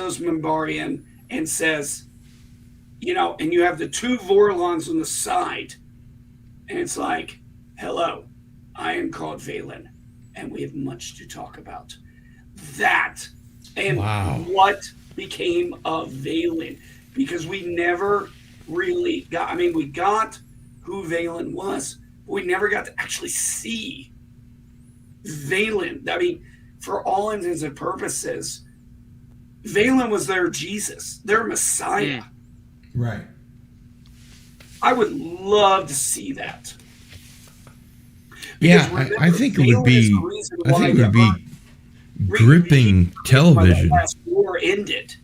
those Membarian and says, and you have the two Vorlons on the side, and it's like, hello, I am called Valen, and we have much to talk about. That, and what became of Valen, because we never really got, we got who Valen was, but we never got to actually see Valen. For all intents and purposes, Valen was their Jesus, their Messiah. Right. I would love to see that. Because I think it would be. I think it would be gripping television. The last war ended.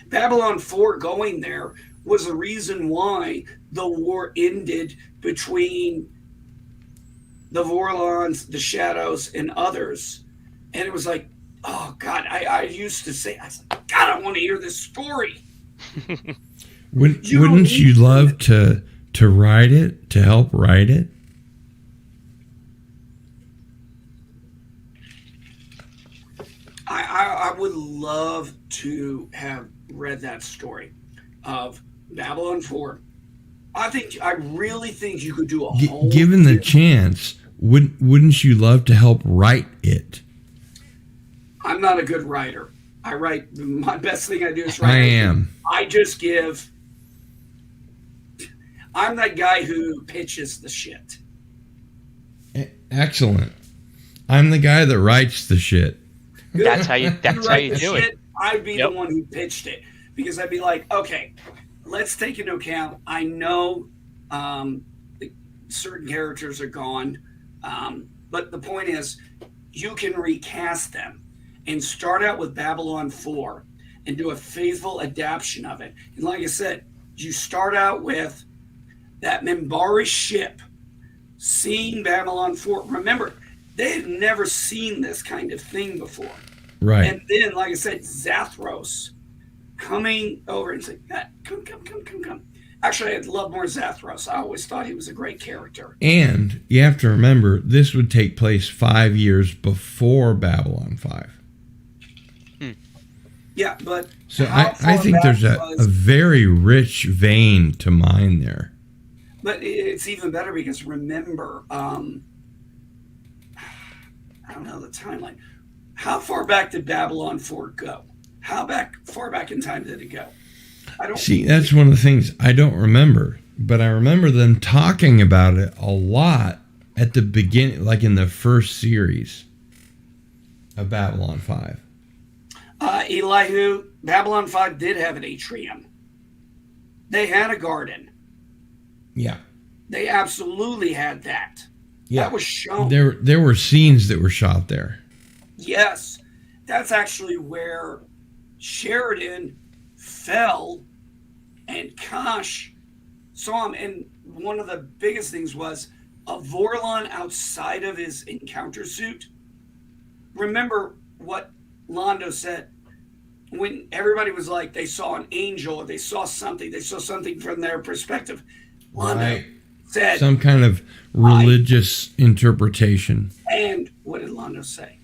Babylon 4 going there was the reason why the war ended between the Vorlons, the Shadows, and others. And it was like, oh God, I used to say, God, I want to hear this story. Wouldn't you love to write it, to help write it? I would love to have read that story of Babylon 4. I really think you could do a whole... Given the chance, wouldn't you love to help write it? I'm not a good writer. I write... My best thing I do is write. I am. I just give... I'm that guy who pitches the shit. Excellent. I'm the guy that writes the shit. Good. That's how you do it. I'd be the one who pitched it, because I'd be like, okay, let's take into account, I know certain characters are gone, but the point is, you can recast them and start out with Babylon 4 and do a faithful adaptation of it. And like I said, you start out with that Minbari ship, seeing Babylon 4. Remember, they had never seen this kind of thing before. Right. And then, like I said, Zathros coming over and saying, come. Actually, I'd love more Zathros. I always thought he was a great character. And you have to remember, this would take place 5 years before Babylon 5. Yeah, but... So I think there's a very rich vein to mine there. But it's even better because, remember, I don't know the timeline. How far back did Babylon 4 go? How far back in time did it go? That's one of the things I don't remember, but I remember them talking about it a lot at the beginning, like in the first series of Babylon 5. Elihu, Babylon 5 did have an atrium. They had a garden. Yeah. They absolutely had that. Yeah. That was shown. There were scenes that were shot there. Yes. That's actually where Sheridan fell and Kosh saw him. And one of the biggest things was a Vorlon outside of his encounter suit. Remember what Londo said when everybody was like, they saw an angel or they saw something from their perspective. Londo said some kind of religious interpretation. And what did Londo say?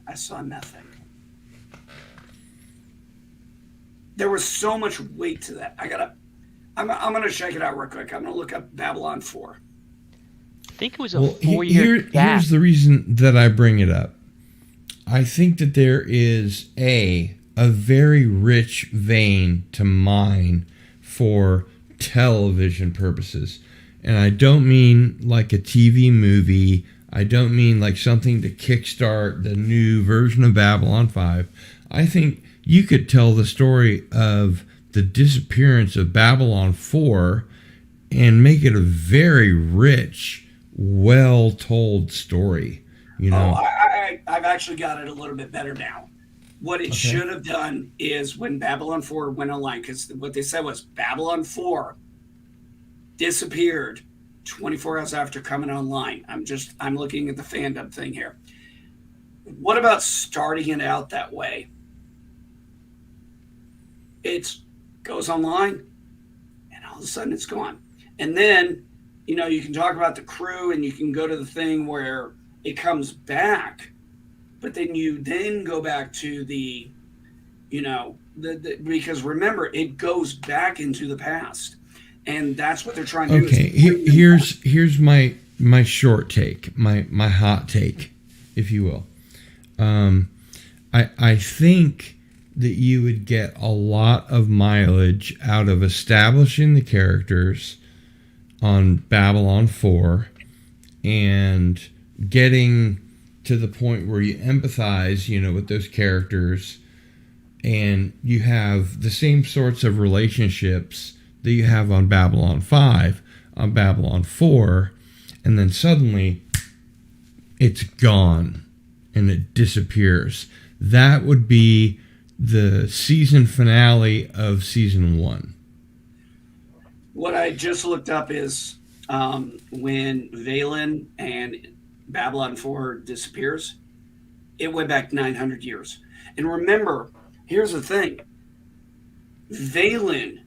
I saw nothing. There was so much weight to that. I'm gonna check it out real quick. I'm gonna look up Babylon 4. I think it was a 4-year gap. Here's the reason that I bring it up. I think that there is a very rich vein to mine for television purposes. And I don't mean like a TV movie. I don't mean like something to kickstart the new version of Babylon 5. I think you could tell the story of the disappearance of Babylon 4 and make it a very rich, well-told story. You know, I've actually got it a little bit better now. What it should have done is when Babylon 4 went online, because what they said was Babylon 4 disappeared 24 hours after coming online. I'm looking at the fandom thing here. What about starting it out that way? It goes online and all of a sudden it's gone. And then, you can talk about the crew and you can go to the thing where it comes back, but then you go back to the, because remember, it goes back into the past, and that's what they're trying to do. Okay, here's my short take, my hot take, if you will. I think that you would get a lot of mileage out of establishing the characters on Babylon 4 and getting to the point where you empathize, with those characters, and you have the same sorts of relationships that you have on Babylon 5, on Babylon 4, and then suddenly it's gone and it disappears. That would be the season finale of season 1. What I just looked up is when Valen and Babylon 4 disappears, it went back 900 years. And remember, here's the thing. Valen,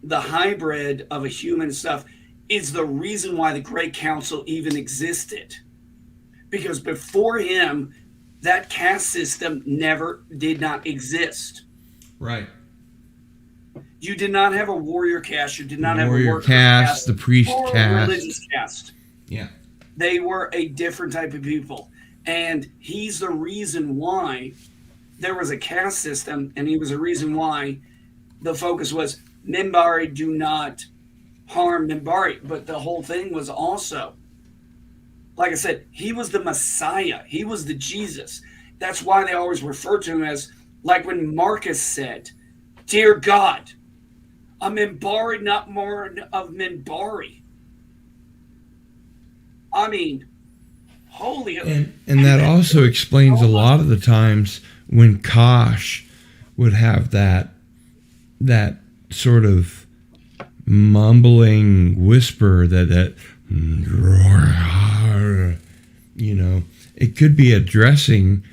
the hybrid of a human stuff, is the reason why the Great Council even existed. Because before him, that caste system did not exist. Right. You did not have a warrior caste. You did not have a warrior worker caste, the priest or caste, religious caste. Yeah. They were a different type of people. And he's the reason why there was a caste system, and he was the reason why the focus was Minbari do not harm Minbari. But the whole thing was also, like I said, he was the Messiah. He was the Jesus. That's why they always refer to him as, like when Marcus said, "Dear God, a Minbari, not more of Minbari." I mean, holy. And that also explains a lot of the times when Kosh would have that sort of mumbling whisper that it could be addressing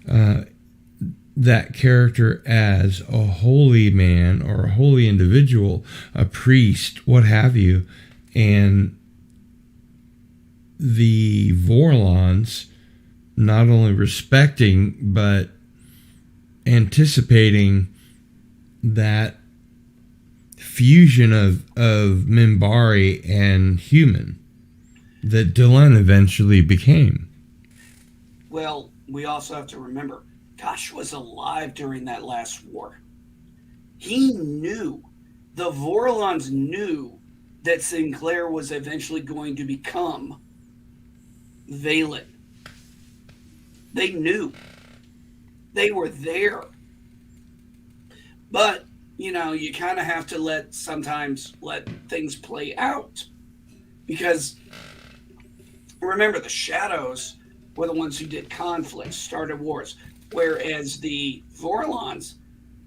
that character as a holy man or a holy individual, a priest, what have you. And the Vorlons not only respecting but anticipating that fusion of Minbari and human that Delenn eventually became. Well, we also have to remember, Kosh was alive during that last war. He knew, the Vorlons knew that Sinclair was eventually going to become Valen. They knew. They were there. But, you kind of have to sometimes let things play out. Because, remember, the Shadows were the ones who did conflicts, started wars, whereas the Vorlons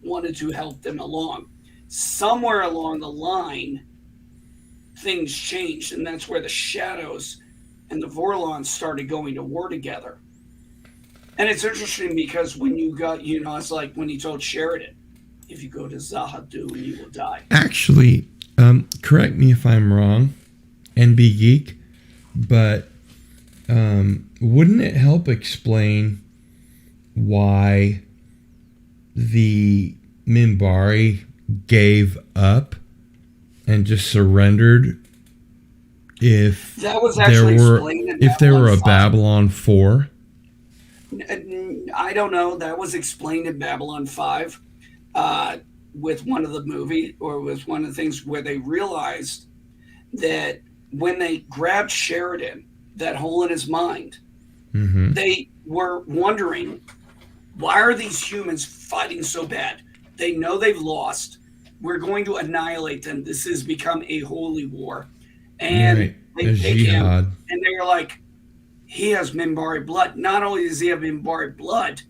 wanted to help them along. Somewhere along the line, things changed, and that's where the Shadows and the Vorlons started going to war together. And it's interesting because when you got, it's like when he told Sheridan, if you go to Zahadun, you will die. Actually, correct me if I'm wrong, NB Geek, but wouldn't it help explain why the Minbari gave up and just surrendered if that was actually there were a Babylon 4? I don't know. That was explained in Babylon 5 with one of the movie, or was one of the things where they realized that when they grabbed Sheridan, that hole in his mind, they were wondering, why are these humans fighting so bad? They know they've lost. We're going to annihilate them. This has become a holy war. And they take him, and they're like, he has Minbari blood. Not only does he have Minbari blood,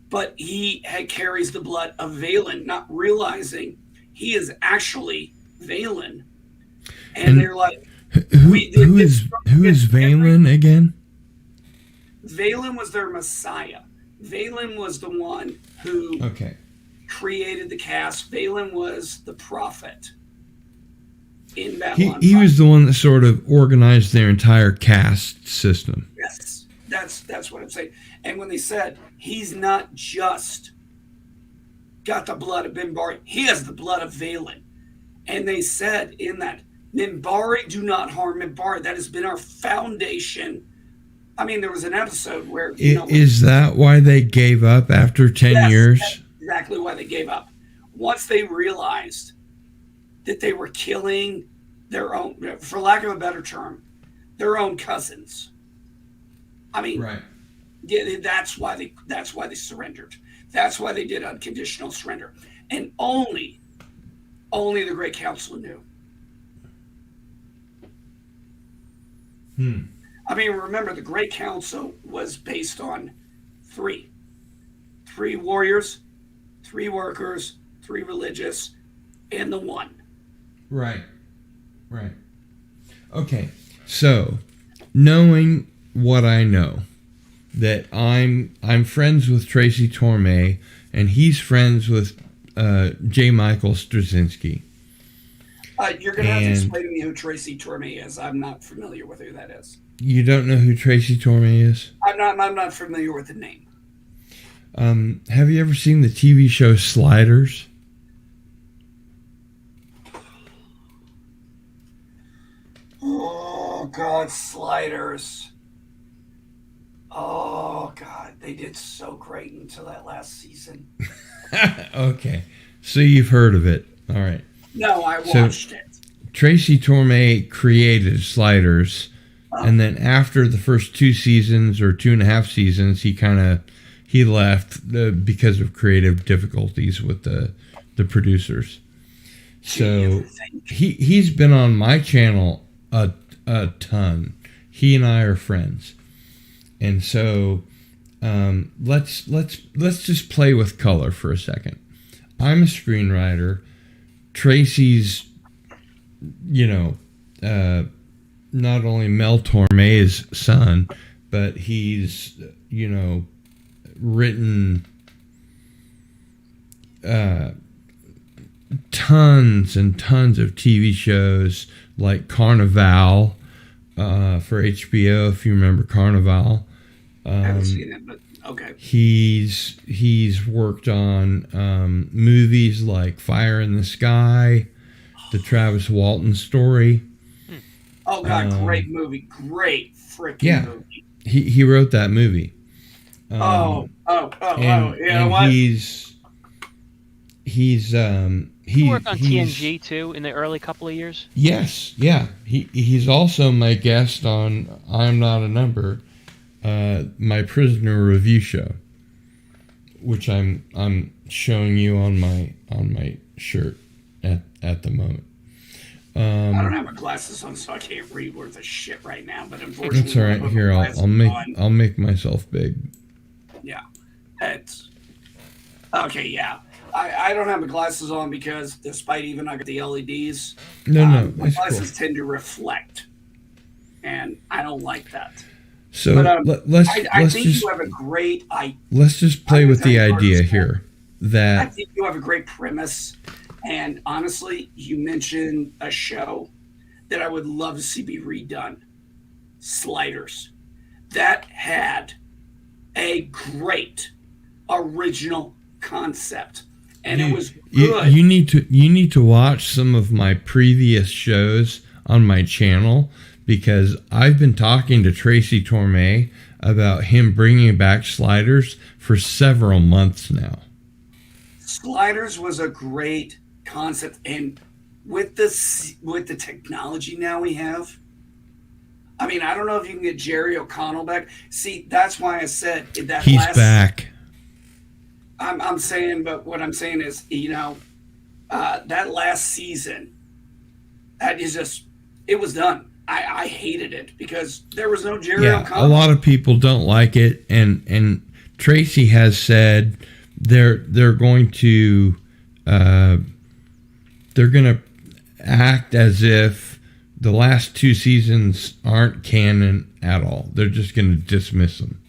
but he carries the blood of Valen, not realizing he is actually Valen. And they're like, who is Valen again? Valen was their Messiah. Valen was the one who created the caste. Valen was the prophet in Babylon. He was the one that sort of organized their entire caste system. Yes, that's what I'm saying. And when they said he's not just got the blood of Minbari. He has the blood of Valen. And they said in that, Minbari do not harm Minbari. That has been our foundation. I mean, there was an episode where... Is that why they gave up after 10 years? That's exactly why they gave up. Once they realized that they were killing their own, for lack of a better term, their own cousins. I mean, right. Yeah, that's why they surrendered. That's why they did unconditional surrender. And only the Great Council knew. I mean, remember, the Great Council was based on three warriors, 3 workers, 3 religious, and the one. Right. Okay, so knowing what I know, that I'm friends with Tracy Torme, and he's friends with J. Michael Straczynski. You're going to have to explain to me who Tracy Torme is. I'm not familiar with who that is. You don't know who Tracy Torme is? I'm not familiar with the name. Have you ever seen the TV show Sliders? Oh, God, Sliders. Oh, God, they did so great until that last season. Okay, so you've heard of it. All right. No, I watched it. Tracy Torme created Sliders, and then after the first 2 seasons or 2.5 seasons, he left because of creative difficulties with the producers. So he's been on my channel a ton. He and I are friends, and so let's just play with color for a second. I'm a screenwriter. Tracy's, not only Mel Torme's son, but he's, written tons and tons of TV shows like Carnival for HBO, if you remember Carnival. I haven't seen it, but okay. He's worked on movies like Fire in the Sky, the Travis Walton story. Oh God, great movie, great freaking movie. He wrote that movie. Yeah. And What? He worked on TNG too in the early couple of years. Yes, yeah. He's also my guest on I'm Not a Number, my prisoner review show, which I'm showing you on my shirt at the moment. I don't have my glasses on, so I can't read worth of shit right now. But unfortunately, that's all right. Here, I'll make myself big. Yeah, it's okay. Yeah, I don't have my glasses on because, despite even I got the LEDs, my glasses tend to reflect, and I don't like that. So but, I think you have a great. Let's just play with the idea here that I think you have a great premise. And honestly, you mentioned a show that I would love to see be redone. Sliders. That had a great original concept. And it was good. You need to watch some of my previous shows on my channel, because I've been talking to Tracy Torme about him bringing back Sliders for several months now. Sliders was a great concept, and with the technology now we have, I mean, I don't know if you can get Jerry O'Connell back. See, that's why I said that he's back. I'm saying, but what I'm saying is, that last season, that is just, it was done. I hated it because there was no Jerry O'Connell. A lot of people don't like it, and Tracy has said they're going to act as if the last 2 seasons aren't canon at all. They're just going to dismiss them.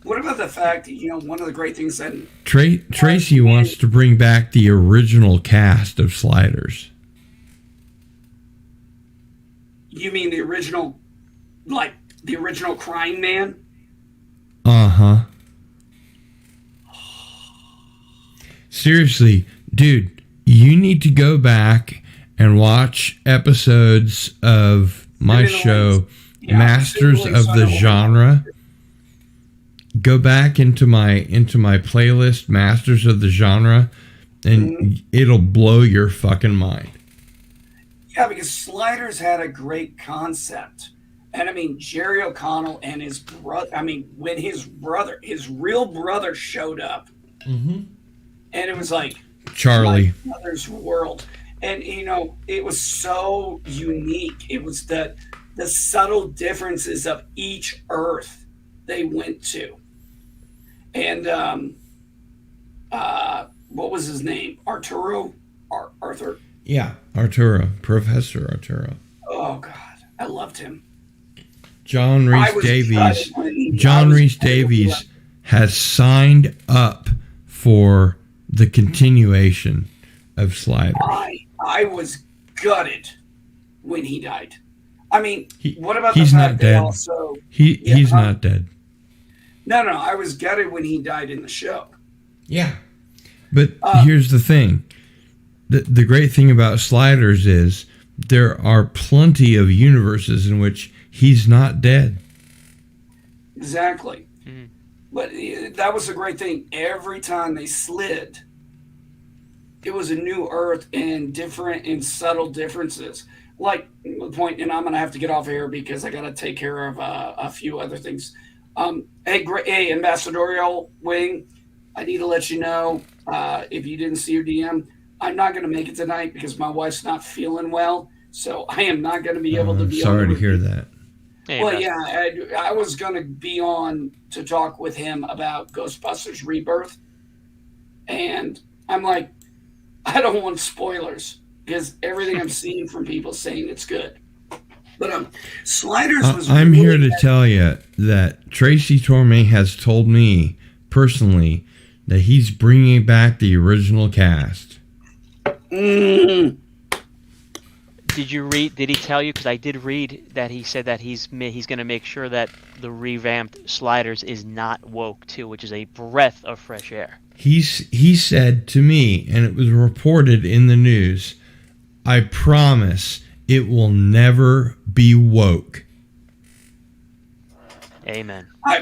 What about the fact that, one of the great things that Tracy wants to bring back the original cast of Sliders? You mean the original, like the original Crying Man? Uh-huh. Seriously, dude, you need to go back and watch episodes of my show, Masters of the Genre. Go back into my playlist, Masters of the Genre, and it'll blow your fucking mind. Yeah, because Sliders had a great concept. And I mean, Jerry O'Connell and his brother, I mean, when his real brother showed up, and it was like Charlie. My brother's world. And, you know, it was so unique. It was the subtle differences of each Earth they went to. And what was his name? Arturo? Arthur? Yeah, Arturo. Professor Arturo. Oh, God. I loved him. John Rhys Davies has signed up for the continuation of Sliders. I was gutted when he died. I mean, what about he's the not fact dead. that also... He's not dead. No, I was gutted when he died in the show. Yeah. But here's the thing. The great thing about Sliders is there are plenty of universes in which he's not dead. Exactly. But that was the great thing. Every time they slid, it was a new Earth and different and subtle differences. Like the point, and I'm going to have to get off here because I got to take care of a few other things. Hey, Ambassadorial Wing, I need to let you know, if you didn't see your DM, I'm not going to make it tonight because my wife's not feeling well. So I am not going to be able to be sorry to hear that. Well, yeah, I was going to be on to talk with him about Ghostbusters Rebirth. And I'm like, I don't want spoilers because everything I'm seeing from people saying it's good. But Sliders was I'm here to tell you that Tracy Torme has told me personally that he's bringing back the original cast. Did he tell you? Because I did read that he said that he's going to make sure that the revamped Sliders is not woke too, which is a breath of fresh air. He said to me, and it was reported in the news, I promise it will never be woke. Amen. I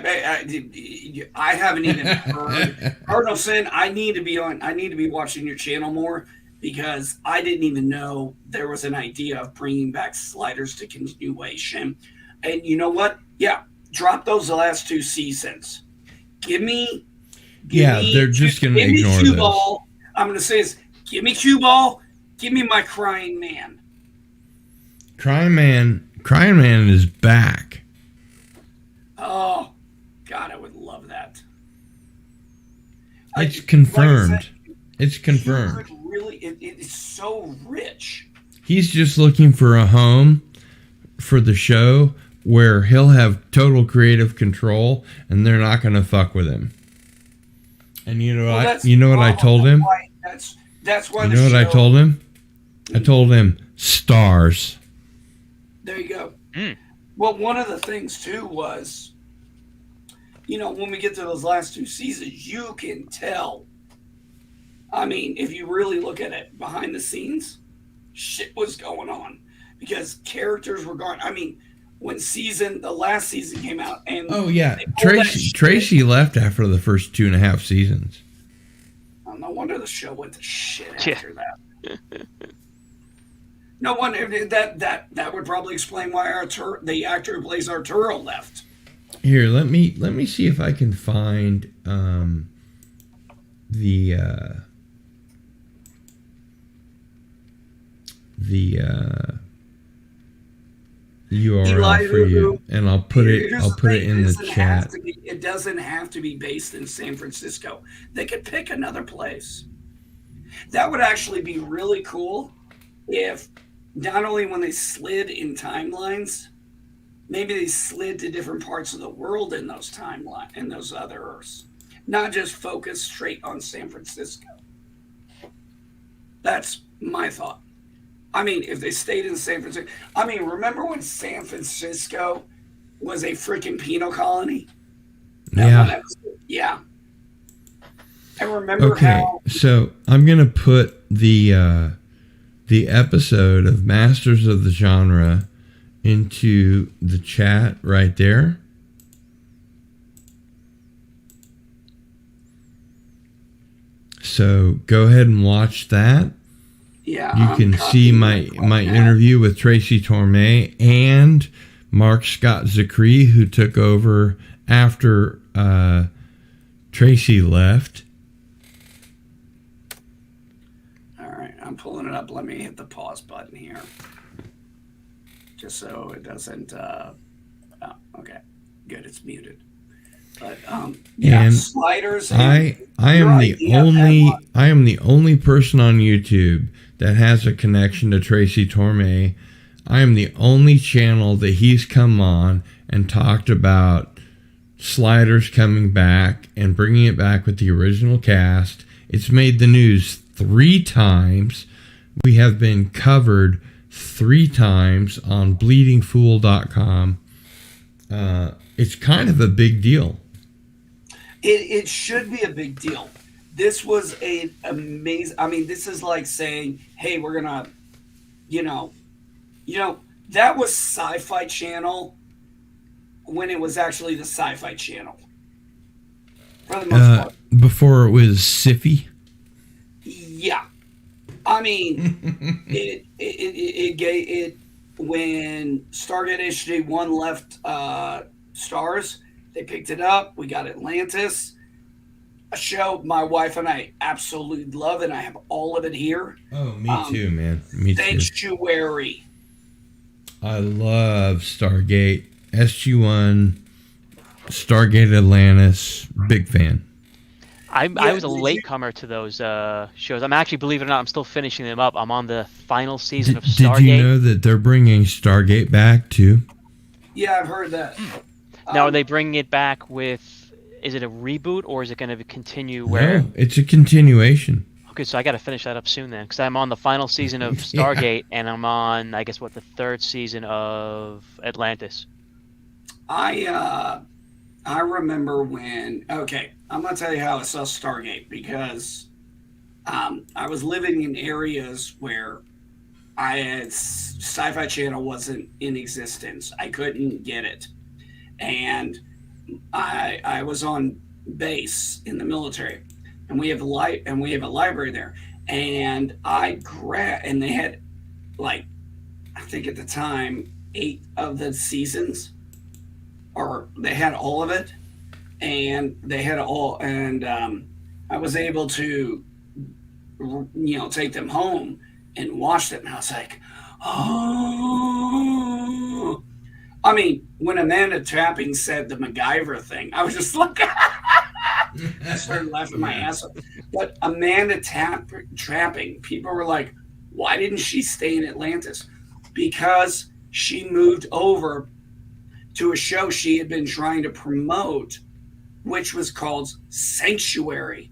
haven't even heard. Cardinal Sin, I need to be watching your channel more because I didn't even know there was an idea of bringing back Sliders to continuation. And you know what? Yeah, drop those the last 2 seasons. They're just going to ignore this. Ball. I'm going to say is, give me Cue Ball. Give me my Crying Man. Crying Man is back. Oh, God, I would love that. It's confirmed. It's confirmed. It's so rich. He's just looking for a home for the show where he'll have total creative control and they're not going to fuck with him. And you know what I told him? That's why. You know what I told him? I told him stars. There you go. Well, one of the things too was, when we get to those last 2 seasons, you can tell. I mean, if you really look at it behind the scenes, shit was going on because characters were gone. I mean, when the last season came out, and Tracy left after the first 2.5 seasons. Oh, no wonder the show went to shit after that. No wonder that would probably explain why the actor who plays Arturo left. Here, let me see if I can find the URL for you, and I'll put it in the chat. It doesn't have to be based in San Francisco. They could pick another place. That would actually be really cool if not only when they slid in timelines, maybe they slid to different parts of the world in those timelines, in those other Earths, not just focus straight on San Francisco. That's my thought. I mean, if they stayed in San Francisco, remember when San Francisco was a freaking penal colony? Yeah. Yeah. I remember Okay, how. so I'm gonna put the episode of Masters of the Genre into the chat right there. So go ahead and watch that. Yeah, You I'm can see copying my it right now. interview with Tracy Torme and Mark Scott Zachary, who took over after Tracy left. All right, I'm pulling it up. Let me hit the pause button here, just so it doesn't. Oh, okay, good. It's muted. But yeah, And sliders. I your am the idea of that I am the only person on YouTube that has a connection to Tracy Torme. I am the only channel that he's come on and talked about Sliders coming back and bringing it back with the original cast. It's made the news 3 times. We have been covered 3 times on bleedingfool.com. It's kind of a big deal. It should be a big deal. This was a amazing. I mean, this is like saying, "Hey, we're gonna," you know, that was Sci-Fi Channel when it was actually the Sci-Fi Channel. For the most part, Before it was Siffy. yeah. I mean, it when Stargate SG-1 left Stars, they picked it up. We got Atlantis, a show my wife and I absolutely love, and I have all of it here. Oh, me too, man. Me too. Sanctuary. I love Stargate, SG-1, Stargate Atlantis. Big fan. I was a latecomer to those shows. I'm actually, believe it or not, I'm still finishing them up. I'm on the final season of Stargate. Did you know that they're bringing Stargate back too? Yeah, I've heard that. Now, are they bringing it back with? Is it a reboot or is it going to continue? Where? No, it's a continuation. Okay, so I got to finish that up soon then, because I'm on the final season of Stargate, and I'm on, I guess, the 3rd season of Atlantis. I remember when. Okay, I'm gonna tell you how I saw Stargate because I was living in areas where Sci-Fi Channel wasn't in existence. I couldn't get it, and I was on base in the military, and we have a library there, and and they had, like, I think at the time 8 of the seasons, or they had all of it, and I was able to take them home and watch them, and I was like, oh. I mean, when Amanda Tapping said the MacGyver thing, I was just like, I started laughing my ass off. But Amanda Tapping, people were like, why didn't she stay in Atlantis? Because she moved over to a show she had been trying to promote, which was called Sanctuary.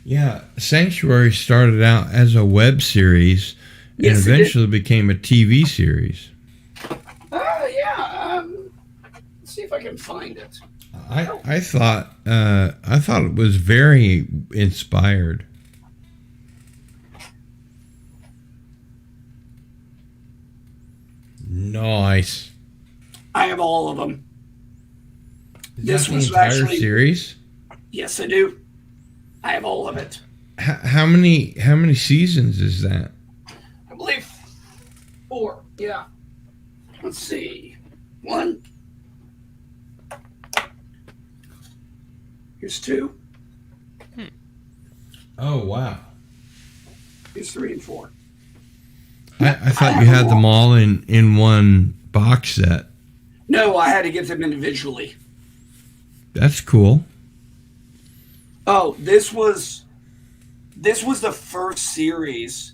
Yeah, Sanctuary started out as a web series and eventually became a TV series. Yeah. Let's see if I can find it. I thought it was very inspired. Nice. I have all of them. This was the entire series. Yes, I do. I have all of it. How many seasons is that? I believe 4. Yeah. Let's see. 1. Here's 2. Oh, wow. Here's 3 and 4. I thought you had them all in one box set. No, I had to get them individually. That's cool. Oh, this was the first series,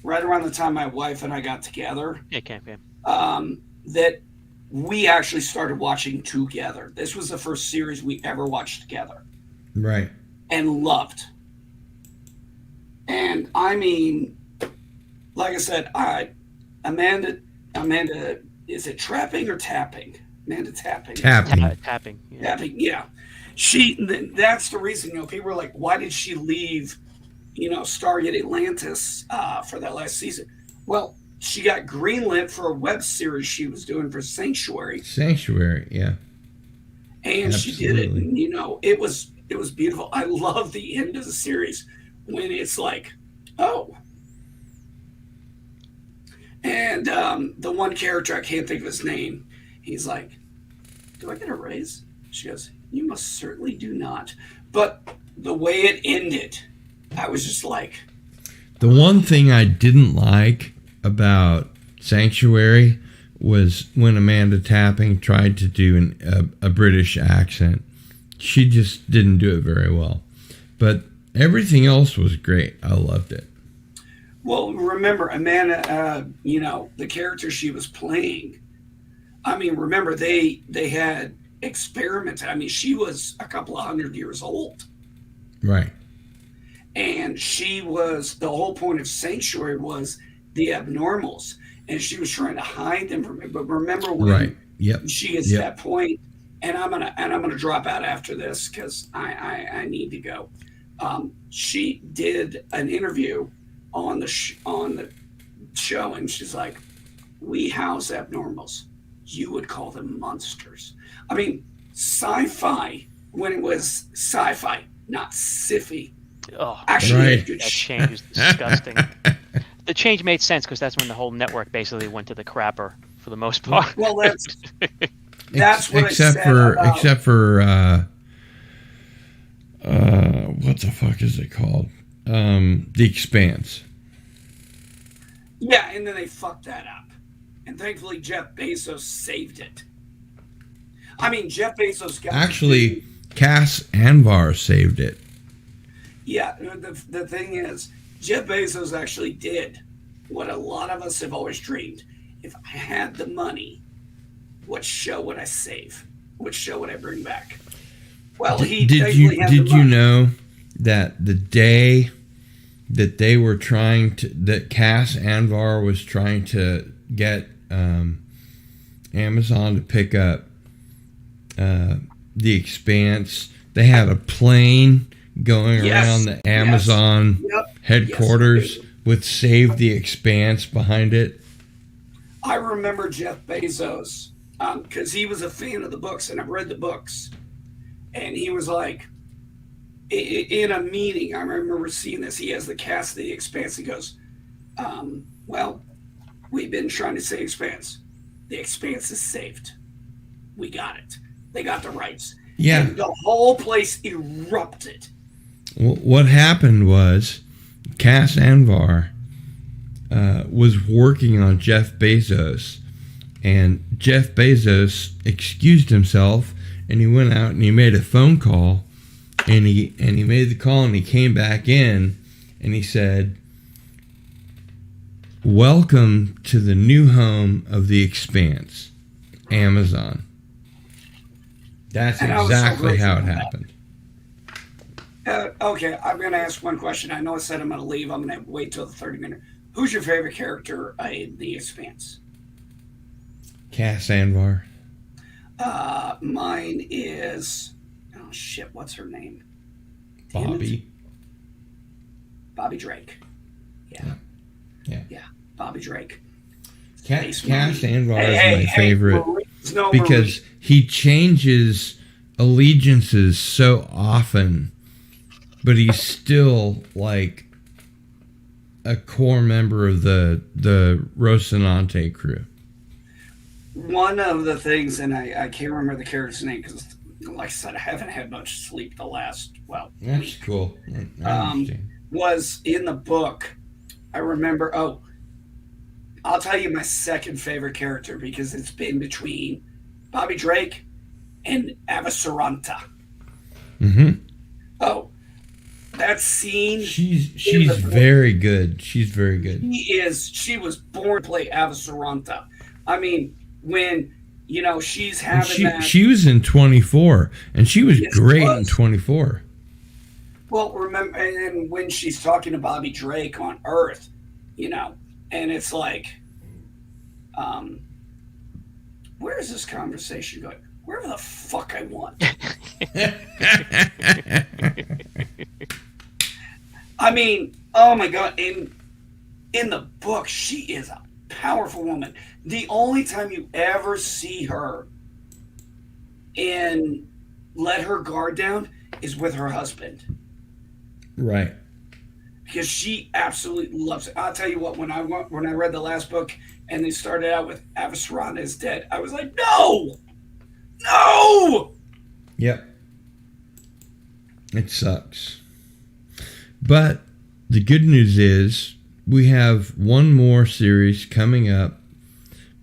right around the time my wife and I got together. Yeah, campaign. That we actually started watching together. This was the first series we ever watched together. Right. And loved. And I mean, like I said, Amanda, is it trapping or tapping? Amanda Tapping. Tapping. Tapping. Yeah. Tapping, yeah. That's the reason, people were like, why did she leave, Stargate Atlantis for that last season? Well, she got greenlit for a web series she was doing for Sanctuary. Sanctuary, yeah. And Absolutely. She did it, and, it was beautiful. I love the end of the series when it's like, oh. And the one character, I can't think of his name, he's like, do I get a raise? She goes, you most certainly do not. But the way it ended, I was just like... The one thing I didn't like about Sanctuary was when Amanda Tapping tried to do a British accent. She just didn't do it very well. But everything else was great. I loved it. Well, remember, Amanda, the character she was playing, remember, they had experimented. She was a couple of 100 years old. Right. And she was, the whole point of Sanctuary was the abnormals. And she was trying to hide them from it. But remember when she gets to that point, and I'm gonna drop out after this because I need to go. She did an interview on the show, and she's like, we house abnormals. You would call them monsters. Sci-fi, when it was sci-fi, not sci-fi. Oh, actually, that change is disgusting. The change made sense because that's when the whole network basically went to the crapper for the most part. Well, that's what except I said about... Except for what the fuck is it called? The Expanse. Yeah, and then they fucked that up. And thankfully, Jeff Bezos saved it. Jeff Bezos got... Actually, Cass Anvar saved it. Yeah, the thing is, Jeff Bezos actually did what a lot of us have always dreamed. If I had the money, what show would I save? What show would I bring back? Well, did you know that the day that they were that Cass Anvar was trying to get Amazon to pick up The Expanse, they had a plane going around the Amazon headquarters with Save the Expanse behind it? I remember Jeff Bezos because he was a fan of the books, and I've read the books. And he was like, in a meeting, I remember seeing this, he has the cast of The Expanse. He goes, well, we've been trying to save Expanse. The Expanse is saved. We got it. They got the rights. Yeah. And the whole place erupted. What happened was Cass Anvar was working on Jeff Bezos, and Jeff Bezos excused himself, and he went out and he made a phone call, and he made the call, and he came back in, and he said, welcome to the new home of The Expanse, Amazon. That's exactly how it happened. Okay, I'm going to ask one question. I know I said I'm going to leave. I'm going to wait till the 30-minute. Who's your favorite character in The Expanse? Cass Anvar. Mine is... Oh, shit. What's her name? Bobby. Bobby Drake. Yeah. Bobby Drake. Cass Anvar is my favorite because he changes allegiances so often, but he's still like a core member of the Rocinante crew. One of the things, and I can't remember the character's name because, like I said, I haven't had much sleep the last, That's week. Cool. Was in the book. I remember, I'll tell you my second favorite character because it's been between Bobby Drake and Avasaranta. Mm-hmm. Oh, that scene. She's very good. She's very good. She was born to play Avasaranta. When she's having that. She was in 24, and she was great in 24. Well, remember, and when she's talking to Bobby Drake on Earth, and it's like, where is this conversation going? wherever the fuck I want. I mean, oh my God. In the book, she is a powerful woman. The only time you ever see her and let her guard down is with her husband. Right. Because she absolutely loves it. I'll tell you what, when I read the last book and they started out with Avasarana is dead, I was like, no! No! Yep. It sucks. But the good news is we have one more series coming up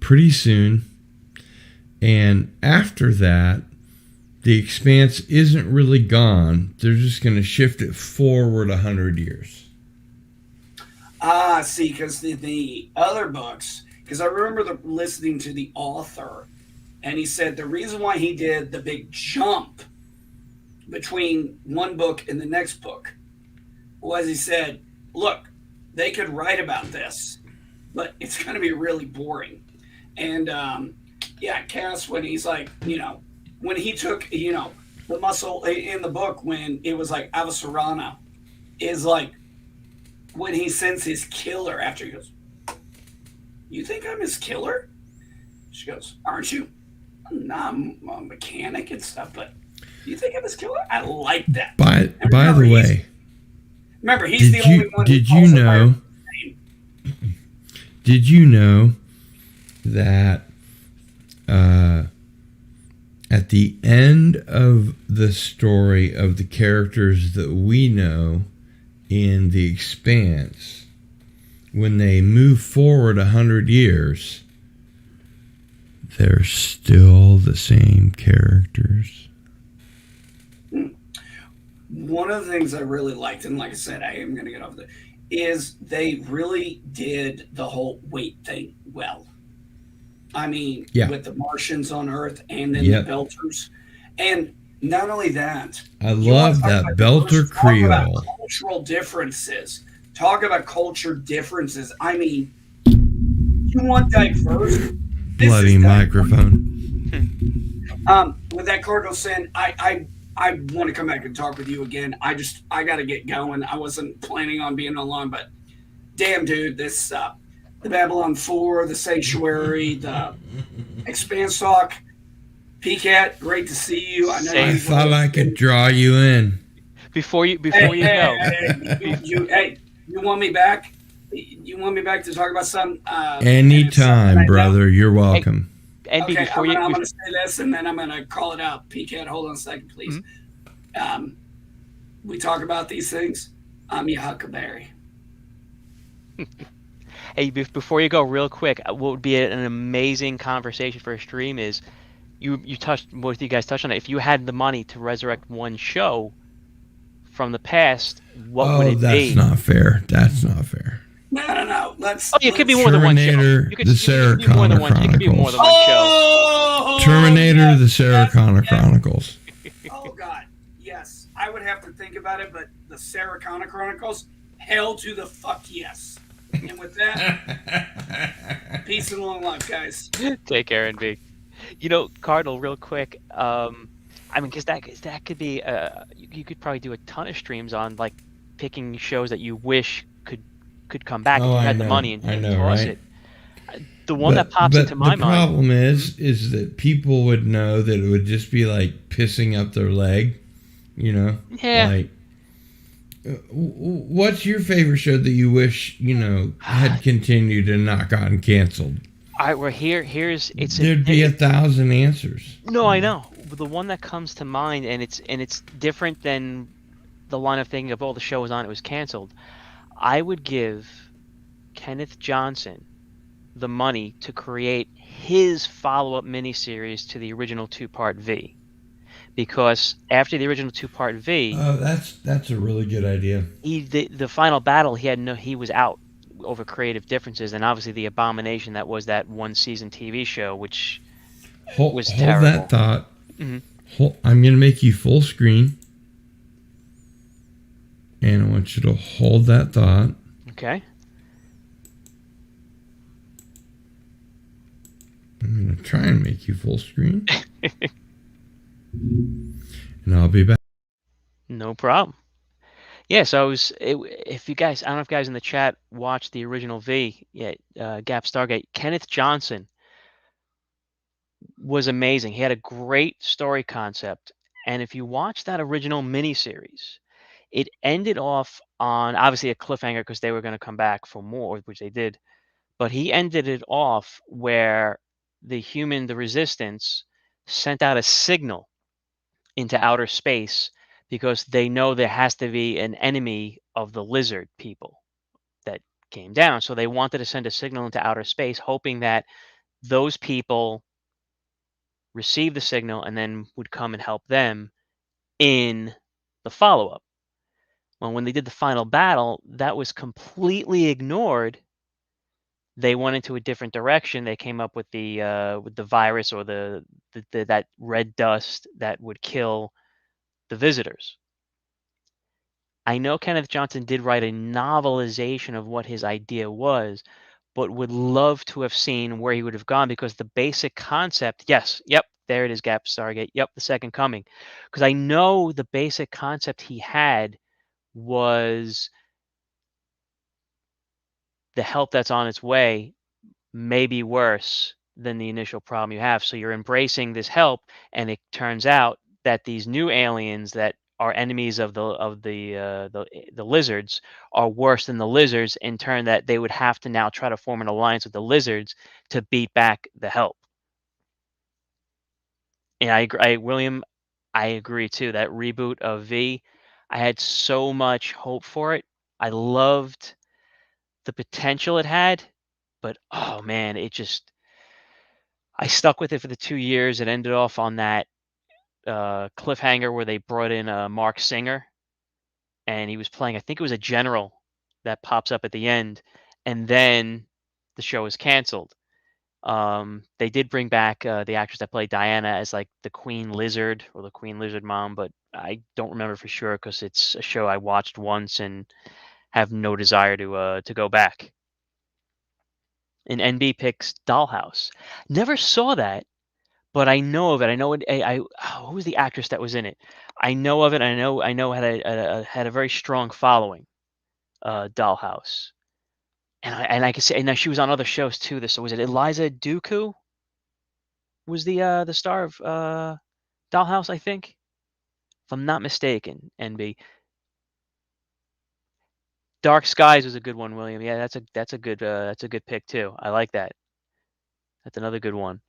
pretty soon. And after that, the Expanse isn't really gone. They're just going to shift it forward 100 years. Ah, see, because the other books, because I remember listening to the author, and he said the reason why he did the big jump between one book and the next book was he said, look, they could write about this, but it's going to be really boring. And, yeah, Cass, when he's like, when he took, the muscle in the book, when it was like Avasarana, is like, when he sends his killer after, he goes, you think I'm his killer? She goes, aren't you? Nah, I'm a mechanic and stuff, but you think I'm his killer? I like that. By the way, remember, he's the only one. Did you know? Did you know that at the end of the story of the characters that we know in The Expanse, when they move forward 100 years, they're still the same characters? One of the things I really liked, and like I said, I am going to get off the, is they really did the whole weight thing well. I mean, with the Martians on Earth and then the Belters. And not only that, I love that Belter Creole. Talk about cultural differences. Talk about culture differences. I mean, you want diverse. Bloody microphone. With that Cardinal Sin, I want to come back and talk with you again. I got to get going. I wasn't planning on being alone, but damn, dude, this the Babylon 4, the Sanctuary, the Expanse Talk. PCAT, great to see you. I know I thought I could draw you in. Before you go. Hey, you want me back? You want me back to talk about some? Anytime, brother. You're welcome. Hey, okay, I'm going to say this, and then I'm going to call it out. PCAT, hold on a second, please. Mm-hmm. We talk about these things. I'm your huckleberry. Hey, before you go, real quick, what would be an amazing conversation for a stream is you touched, both of you guys touched on it. If you had the money to resurrect one show from the past, what would it be? That's not fair. That's not fair. No. It could be more than one show. The Sarah Connor Chronicles. It could be more than one show. Terminator, the Sarah Connor Chronicles. Oh, God. Yes. I would have to think about it, but the Sarah Connor Chronicles, hell to the fuck yes. And with that, peace and long life, guys. Take care, NB. Cardinal, real quick. Because that could be. You could probably do a ton of streams on like picking shows that you wish could come back if you had the money and toss it. The one that pops into my mind. The problem is that people would know that it would just be like pissing up their leg. Yeah. Like, what's your favorite show that you wish had continued and not gotten canceled? All right, well, here's there'd be 1,000 answers. No, I know. The one that comes to mind, and it's different than the line of thinking of all the shows on it was canceled. I would give Kenneth Johnson the money to create his follow-up miniseries to the original 2-part V. Because after the original 2-part V, that's a really good idea. The final battle he was out over creative differences, and obviously the abomination that was that one season TV show, which was terrible. Hold that thought. Mm-hmm. I'm going to make you full screen, and I want you to hold that thought. Okay. I'm going to try and make you full screen. And I'll be back. No problem. Yeah, so if you guys, I don't know if you guys in the chat watched the original V, Gap Stargate. Kenneth Johnson was amazing. He had a great story concept, and if you watch that original miniseries, it ended off on obviously a cliffhanger because they were going to come back for more, which they did. But he ended it off where the resistance, sent out a signal into outer space because they know there has to be an enemy of the lizard people that came down. So they wanted to send a signal into outer space, hoping that those people receive the signal and then would come and help them in the follow up. Well, when they did the final battle, that was completely ignored. They went into a different direction. They came up with the virus or that red dust that would kill the visitors. I know Kenneth Johnson did write a novelization of what his idea was, but would love to have seen where he would have gone because the basic concept, yes, yep, there it is, Gap Stargate, yep, the second coming. Because I know the basic concept he had was the help that's on its way may be worse than the initial problem you have. So you're embracing this help, and it turns out that these new aliens that are enemies of the lizards are worse than the lizards, in turn that they would have to now try to form an alliance with the lizards to beat back the help. And William, I agree too. That reboot of V, I had so much hope for it. I loved the potential it had, but oh man, I stuck with it for the 2 years. It ended off on that cliffhanger where they brought in Mark Singer, and he was playing, I think it was a general that pops up at the end, and then the show was canceled. They did bring back the actress that played Diana as like the Queen Lizard or the Queen Lizard Mom, but I don't remember for sure because it's a show I watched once and have no desire to go back. And NB picks Dollhouse. Never saw that, but I know of it. I know it. Who was the actress that was in it? I know of it. I know had a very strong following. Dollhouse, and I can say, and she was on other shows too. So was it Eliza Duku? Was the star of Dollhouse? I think, if I'm not mistaken. NB. Dark Skies was a good one, William. Yeah, that's a good pick too. I like that. That's another good one.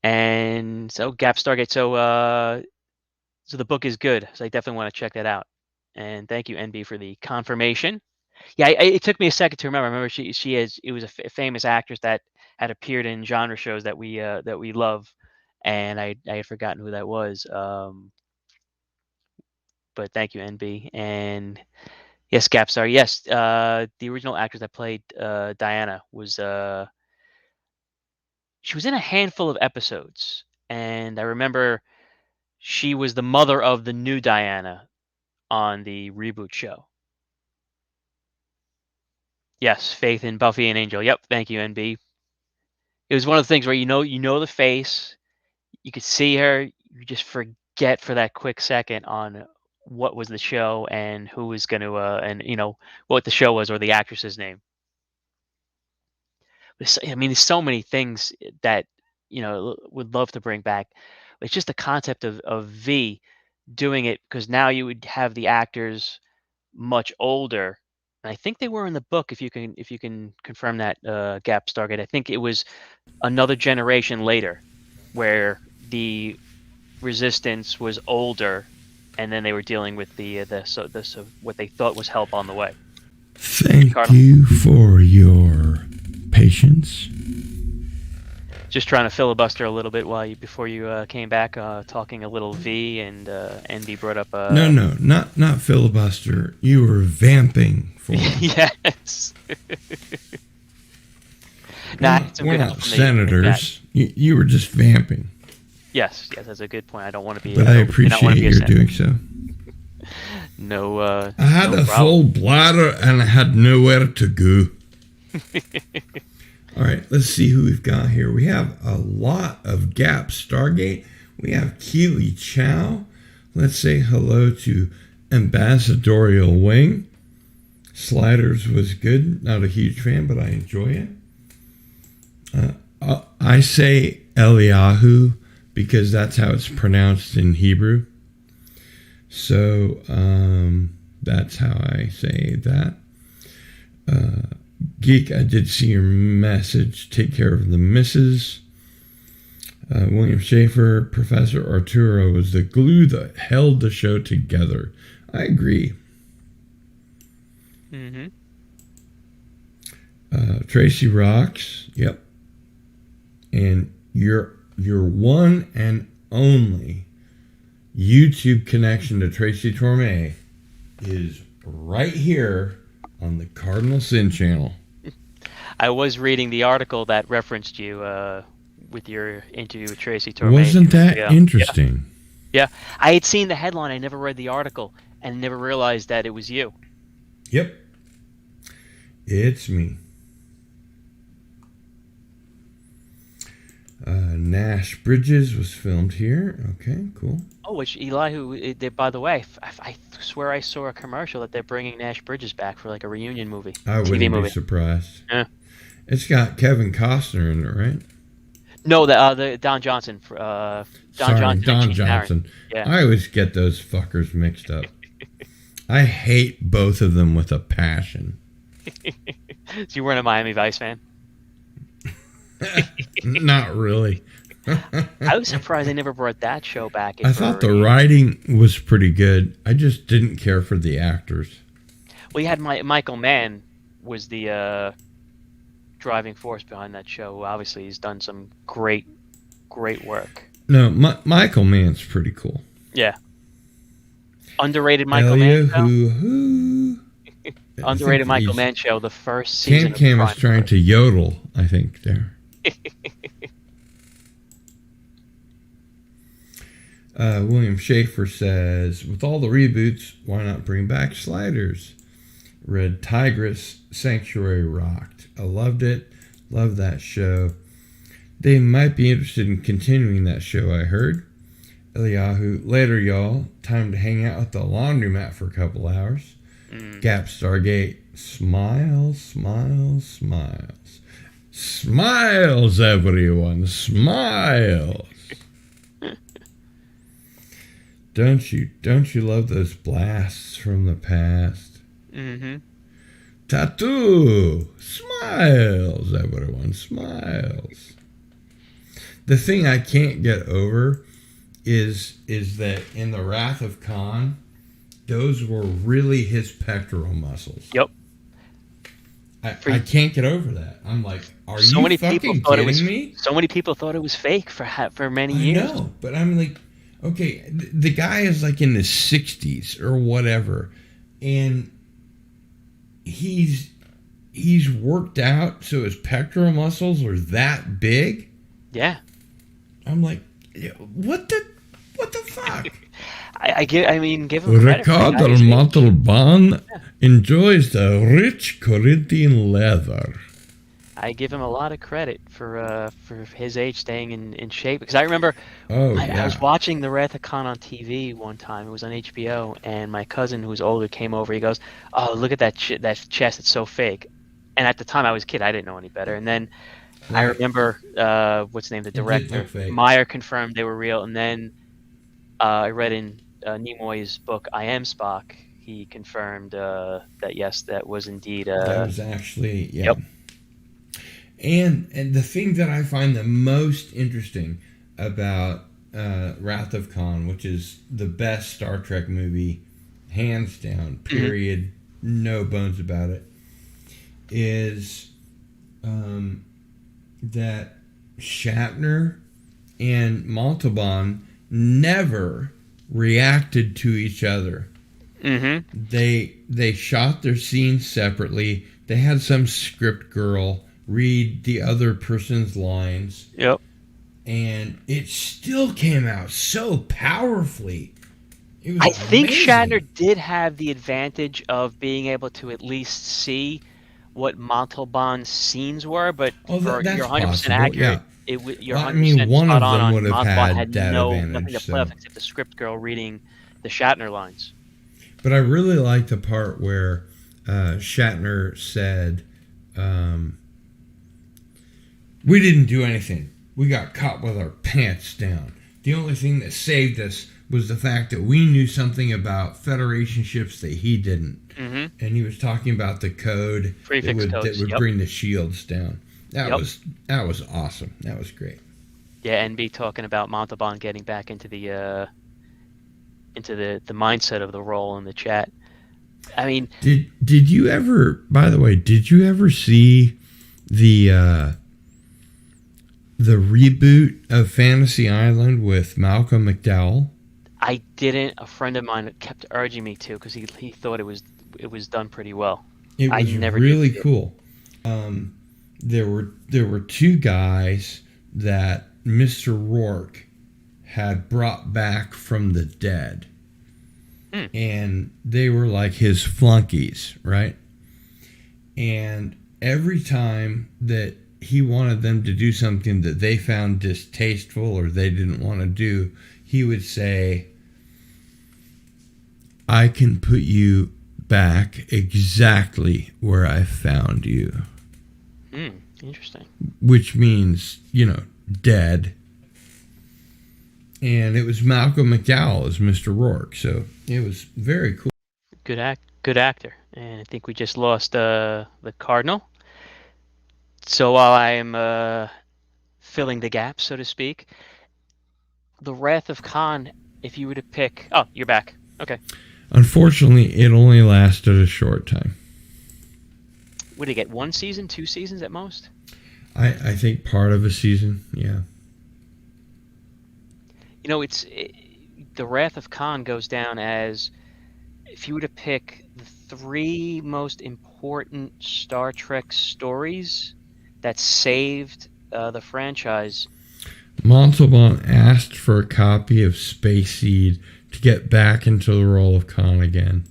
And so Gap Stargate. So the book is good. So I definitely want to check that out. And thank you, NB, for the confirmation. Yeah, it took me a second to remember. I remember it was a famous actress that had appeared in genre shows that we love, and I had forgotten who that was. But thank you, NB. And yes, Gapstar. Yes, the original actress that played Diana was she was in a handful of episodes, and I remember she was the mother of the new Diana on the reboot show. Yes, Faith in Buffy and Angel. Yep, thank you, NB. It was one of the things where you know the face, you could see her, you just forget for that quick second on what was the show and who was going to and what the show was or the actress's name. I mean, there's so many things that would love to bring back. It's just the concept of V doing it, because now you would have the actors much older. And I think they were in the book. If you can confirm that, Gap Stargate. I think it was another generation later, where the resistance was older, and then they were dealing with what they thought was help on the way. Thank you for your patience. Just trying to filibuster a little bit before you came back, talking a little V, and NB brought up. No, not filibuster. You were vamping for. Yes. We're not senators. You were just vamping. Yes, that's a good point. I don't want to be. But I appreciate your doing so. No. I had a full bladder and I had nowhere to go. All right, let's see who we've got here. We have a lot of Gap Stargate. We have Keely Chow. Let's say hello to Ambassadorial Wing. Sliders was good. Not a huge fan, but I enjoy it. I say Eliyahu because that's how it's pronounced in Hebrew. So that's how I say that. Geek, I did see your message. Take care of the missus. William Schaefer, Professor Arturo was the glue that held the show together. I agree. Mm-hmm. Tracy rocks. Yep. And your one and only YouTube connection to Tracy Torme is right here on the Cardinal Sin channel. I was reading the article that referenced you with your interview with Tracy Torme. Wasn't that interesting? Yeah. I had seen the headline. I never read the article and never realized that it was you. Yep. It's me. Nash Bridges was filmed here. Okay, cool. Oh, which Eli, by the way, I swear I saw a commercial that they're bringing Nash Bridges back for like a reunion movie. I wouldn't be surprised. Yeah. It's got Kevin Costner in it, right? No, the Don Johnson. Don Johnson. Yeah. I always get those fuckers mixed up. I hate both of them with a passion. So you weren't a Miami Vice fan? Not really. I was surprised they never brought that show back. I thought the writing was pretty good. I just didn't care for the actors. Well, you had Michael Mann was the driving force behind that show. Obviously, he's done some great work. No, Michael Mann's pretty cool. Yeah. Underrated Michael Mann show? Who? Underrated Michael Mann show, the first season. Cam was trying to yodel, I think, there. William Schaefer says, with all the reboots, why not bring back Sliders? Red Tigress, Sanctuary rocked. I loved it. Loved that show. They might be interested in continuing that show, I heard. Eliyahu, later, y'all. Time to hang out at the laundromat for a couple hours. Gap Stargate, smiles, smiles, smiles. Smiles, everyone, smiles. Don't you love those blasts from the past? Mm-hmm. Tattoo, smiles, everyone, smiles. The thing I can't get over is that in the Wrath of Khan, those were really his pectoral muscles. Yep. I can't get over that. I'm like, are you fucking kidding me? So many people thought it was fake for many years. I know, but I'm like, okay, the guy is like in his 60s or whatever, and he's worked out so his pectoral muscles are that big. Yeah. I'm like, what the fuck? give him credit. Ricardo Montalban enjoys the rich Corinthian leather. I give him a lot of credit for his age staying in shape, because I remember I was watching the Wrath of Khan on TV one time. It was on HBO, and my cousin who's older came over. He goes, "Oh, look at that chest! It's so fake." And at the time, I was a kid. I didn't know any better. And then I remember what's the name, the director Meyer confirmed they were real. And then I read in Nimoy's book I Am Spock. He confirmed that yes, that was indeed. That was actually Yep. And the thing that I find the most interesting about Wrath of Khan, which is the best Star Trek movie, hands down, period, no bones about it, is that Shatner and Montalban never reacted to each other. Mm-hmm. They shot their scenes separately. They had some script girl read the other person's lines. Yep. And it still came out so powerfully. It was I think amazing. Shatner did have the advantage of being able to at least see what Montalban's scenes were, but that's you're 100% possible, accurate. yeah. You're Well, I 100% mean, one of spot them on. would have Mothball had that nothing advantage. to play So. off except the script girl reading the Shatner lines. But I really like the part where Shatner said, "We didn't do anything. We got caught with our pants down. The only thing that saved us was the fact that we knew something about Federation ships that he didn't." Mm-hmm. And he was talking about the code Prefix codes. that would bring the shields down. That Yep. was awesome. That was great. Yeah, NB talking about Montalban getting back into the mindset of the role in the chat. I mean, did you ever? By the way, did you ever see the reboot of Fantasy Island with Malcolm McDowell? I didn't. A friend of mine kept urging me to because he thought it was done pretty well. It was really cool. There were two guys that Mr. Rourke had brought back from the dead. And they were like his flunkies, right? And every time that he wanted them to do something that they found distasteful or they didn't want to do, he would say, "I can put you back exactly where I found you." Interesting. Which means, dead. And it was Malcolm McDowell as Mr. Rourke, so it was very cool. Good actor. And I think we just lost the Cardinal. So while I am filling the gap, so to speak, the Wrath of Khan, if you were to pick... Oh, you're back. Okay. Unfortunately, it only lasted a short time. Would it get 1 season, 2 seasons at most? I think part of a season, yeah. The Wrath of Khan goes down as, if you were to pick the 3 most important Star Trek stories that saved the franchise. Montalban asked for a copy of Space Seed to get back into the role of Khan again.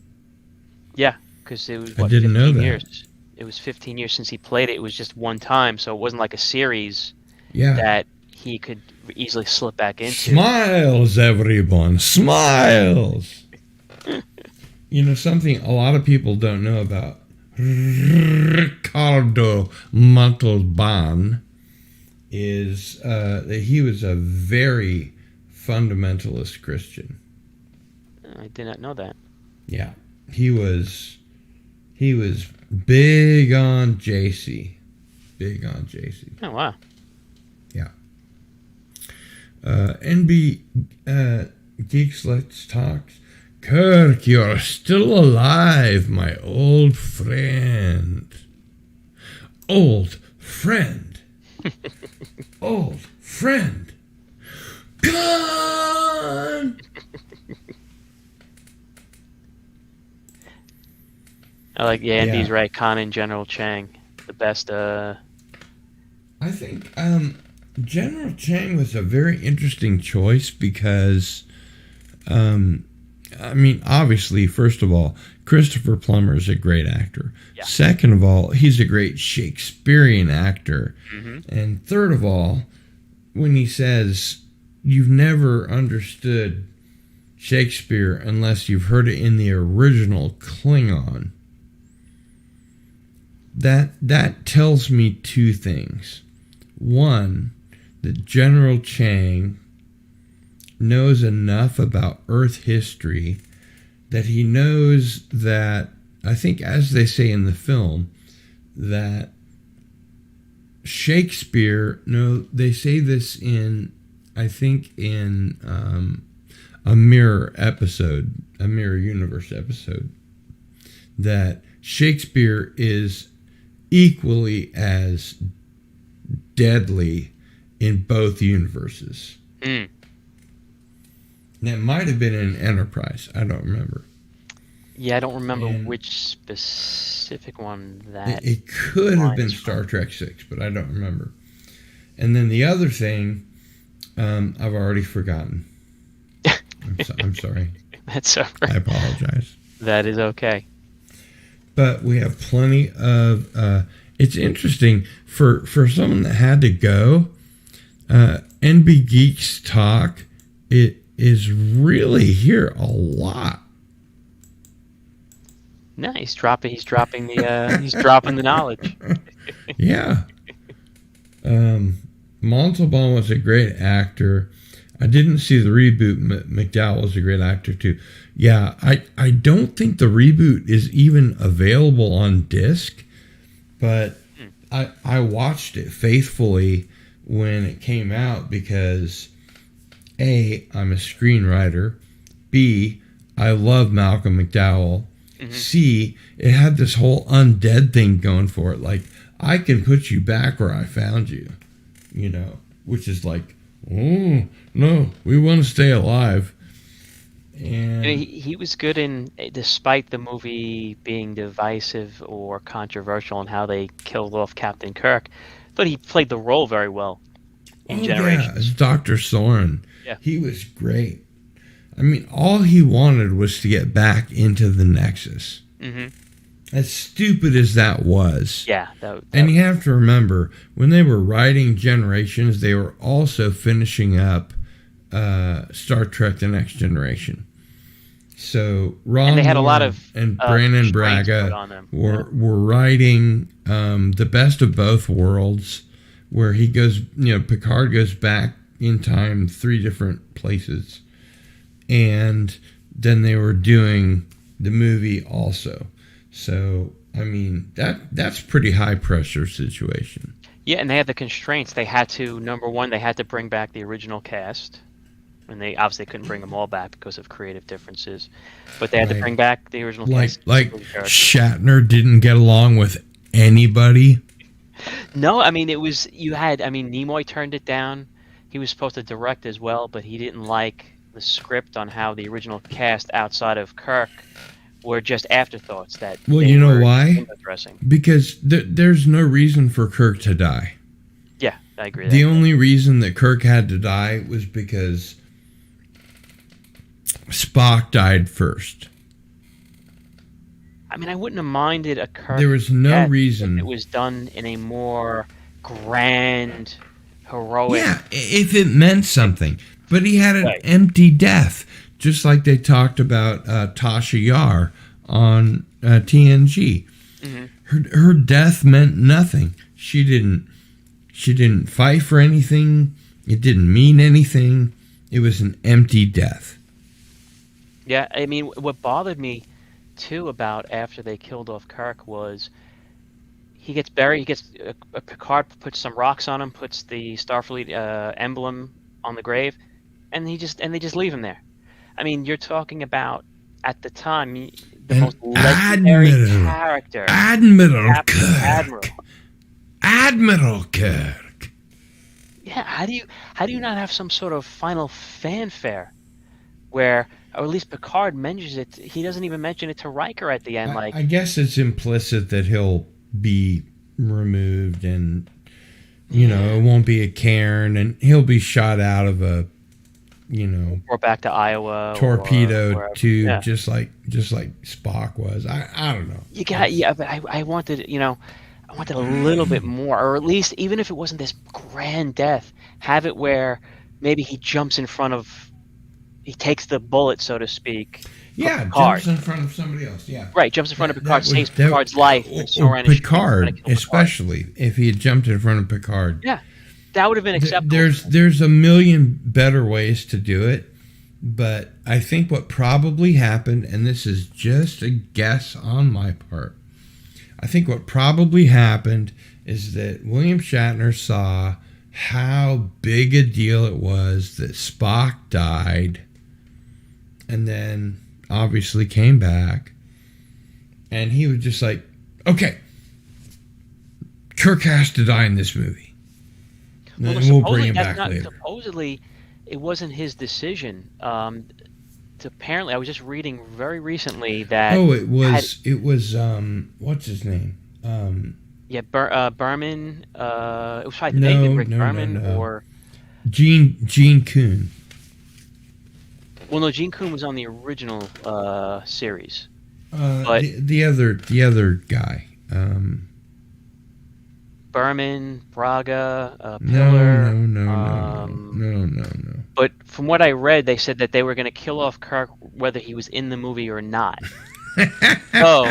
Yeah, because it was, I didn't know that. years. It was 15 years since he played it. It was just one time, so it wasn't like a series Yeah. that he could easily slip back into. Smiles, everyone. Smiles. Something a lot of people don't know about Ricardo Montalban is that he was a very fundamentalist Christian. I did not know that. Yeah. He was big on JC. Big on JC. Oh, wow. Yeah. NB Geeks Let's Talk. Kirk, you're still alive, my old friend. Old friend. Old friend. Gone! I like, Andy's Yeah. right. Khan and General Chang, the best. I think General Chang was a very interesting choice because, obviously, first of all, Christopher Plummer is a great actor. Yeah. Second of all, he's a great Shakespearean actor. Mm-hmm. And third of all, when he says, "You've never understood Shakespeare unless you've heard it in the original Klingon," that tells me two things. One, that General Chang knows enough about Earth history that he knows that, I think as they say in the film, that Shakespeare, no, they say this in, I think in a Mirror Universe episode, that Shakespeare is equally as deadly in both universes. Mm. That might have been in Enterprise. I don't remember. Yeah, I don't remember And which specific one that. It could have been lines Star Trek 6, but I don't remember. And then the other thing, I've already forgotten. I'm sorry. That's all I right. apologize. That is okay. But we have plenty of... it's interesting, for someone that had to go, NB Geeks talk, it is really here a lot. No, he's dropping the knowledge. Yeah. Montalban was a great actor. I didn't see the reboot. McDowell was a great actor too. Yeah, I don't think the reboot is even available on disc, but I watched it faithfully when it came out because A, I'm a screenwriter. B, I love Malcolm McDowell. Mm-hmm. C, it had this whole undead thing going for it. Like, I can put you back where I found you, which is like, oh, no, we want to stay alive. And he was good despite the movie being divisive or controversial in how they killed off Captain Kirk, but he played the role very well in Generations. Yeah, as Dr. Soren. Yeah. He was great. I mean, all he wanted was to get back into the Nexus. Mm-hmm. As stupid as that was. Yeah. And you have to remember, when they were writing Generations, they were also finishing up Star Trek The Next Generation. So Ron and they had a lot of and Brannon Braga were writing The Best of Both Worlds, where he goes, Picard goes back in time 3 different places. And then they were doing the movie also. So, I mean, that's pretty high pressure situation. Yeah, and they had the constraints. They had to, number one, they had to bring back the original cast. And they obviously couldn't bring them all back because of creative differences. But they had to bring back the original cast. Like Shatner didn't get along with anybody? No, I mean, Nimoy turned it down. He was supposed to direct as well, but he didn't like the script on how the original cast outside of Kirk were just afterthoughts that. Well, you know why? Because there's no reason for Kirk to die. Yeah, I agree. The only reason that Kirk had to die was because Spock died first. I mean, I wouldn't have minded a Kirk. There was no reason. If it was done in a more grand, heroic. Yeah, if it meant something. But he had an empty death, just like they talked about Tasha Yar on TNG. Mm-hmm. Her death meant nothing. She didn't fight for anything. It didn't mean anything. It was an empty death. Yeah, I mean, what bothered me too about after they killed off Kirk was he gets buried. He gets Picard puts some rocks on him, puts the Starfleet emblem on the grave. And they just leave him there. I mean, you're talking about at the time the most legendary character, Admiral Kirk. Yeah, how do you not have some sort of final fanfare where, or at least Picard mentions it? He doesn't even mention it to Riker at the end. I guess it's implicit that he'll be removed, and it won't be a cairn, and he'll be shot out of a. Or back to Iowa. Torpedo tube, just like Spock was. I don't know. But I wanted, I wanted a little bit more, or at least even if it wasn't this grand death, have it where maybe he jumps in front of, he takes the bullet, so to speak. Yeah, jumps in front of somebody else. Yeah, right. Jumps in front of Picard, saves Picard's life. Or Picard, especially if he had jumped in front of Picard. Yeah. That would have been acceptable. There's a million better ways to do it, but I think what probably happened, and this is just a guess on my part, I think what probably happened is that William Shatner saw how big a deal it was that Spock died, and then obviously came back, and he was just like, okay, Kirk has to die in this movie. Well, we'll bring him back later. Supposedly, it wasn't his decision. Apparently, I was just reading very recently that. Oh, it was. What's his name? Berman. It was probably David Rick Berman or Gene Kuhn. Well, no, Gene Kuhn was on the original series. But the other guy. Berman, Braga, No, Pillar. no. But from what I read, they said that they were going to kill off Kirk whether he was in the movie or not. So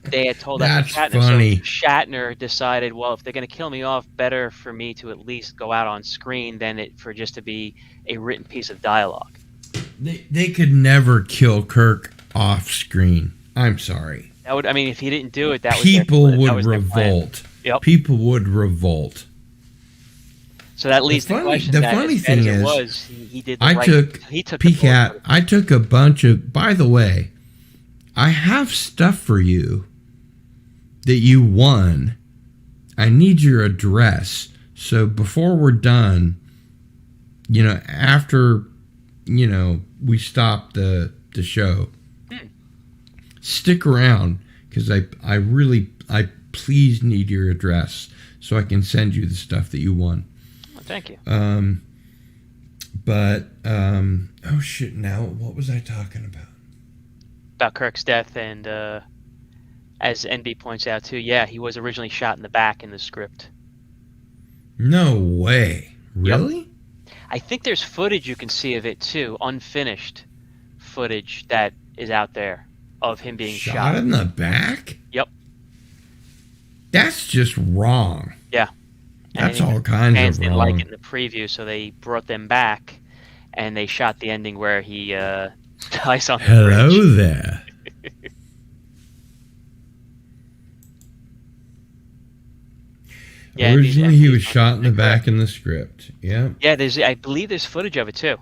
they had told that to That's Shatner. funny. So Shatner decided, well, if they're going to kill me off, better for me to at least go out on screen than it for just to be a written piece of dialogue. They could never kill Kirk off screen. I'm sorry. That would, I mean, if he didn't do it, People would that was their plan. revolt. Yep. People would revolt. So that leads to questions. The that funny as bad thing as it is, was, he did the I right. He took the PCAT. bullet. I took a bunch of. By the way, I have stuff for you that you won. I need your address. So before we're done, after we stop the show, stick around because I please need your address so I can send you the stuff that you won. Well, thank you. Oh shit! Now what was I talking about? About Kirk's death, and as NB points out too, yeah, he was originally shot in the back in the script. No way! Really? Yep. I think there's footage you can see of it too, unfinished footage that is out there of him being shot in the back. Yep. That's just wrong. Yeah. That's all kinds fans of didn't wrong. like it in the preview, so they brought them back, and they shot the ending where he dies on the Hello bridge. there. Yeah, Originally, he was shot in the back in the script. Yeah. Yeah, I believe there's footage of it too.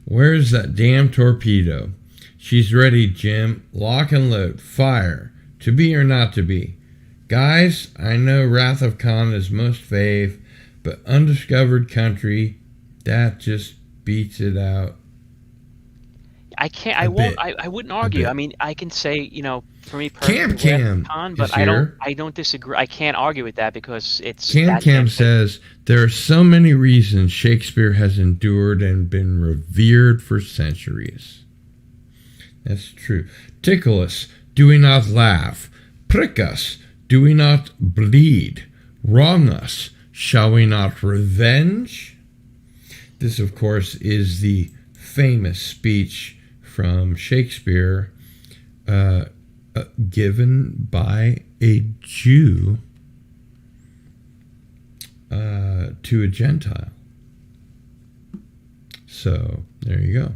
Where's that damn torpedo? She's ready, Jim. Lock and load. Fire. To be or not to be. Guys, I know Wrath of Khan is most fave, but Undiscovered Country, that just beats it out. I can't. I won't. I wouldn't argue. I mean, I can say, for me personally, Cam Khan, but is I here. don't disagree. I can't argue with that because it's. Cam says there are so many reasons Shakespeare has endured and been revered for centuries. That's true. Tickle us, do we not laugh? Prick us, do we not bleed? Wrong us, shall we not revenge? This, of course, is the famous speech from Shakespeare given by a Jew to a Gentile. So, there you go.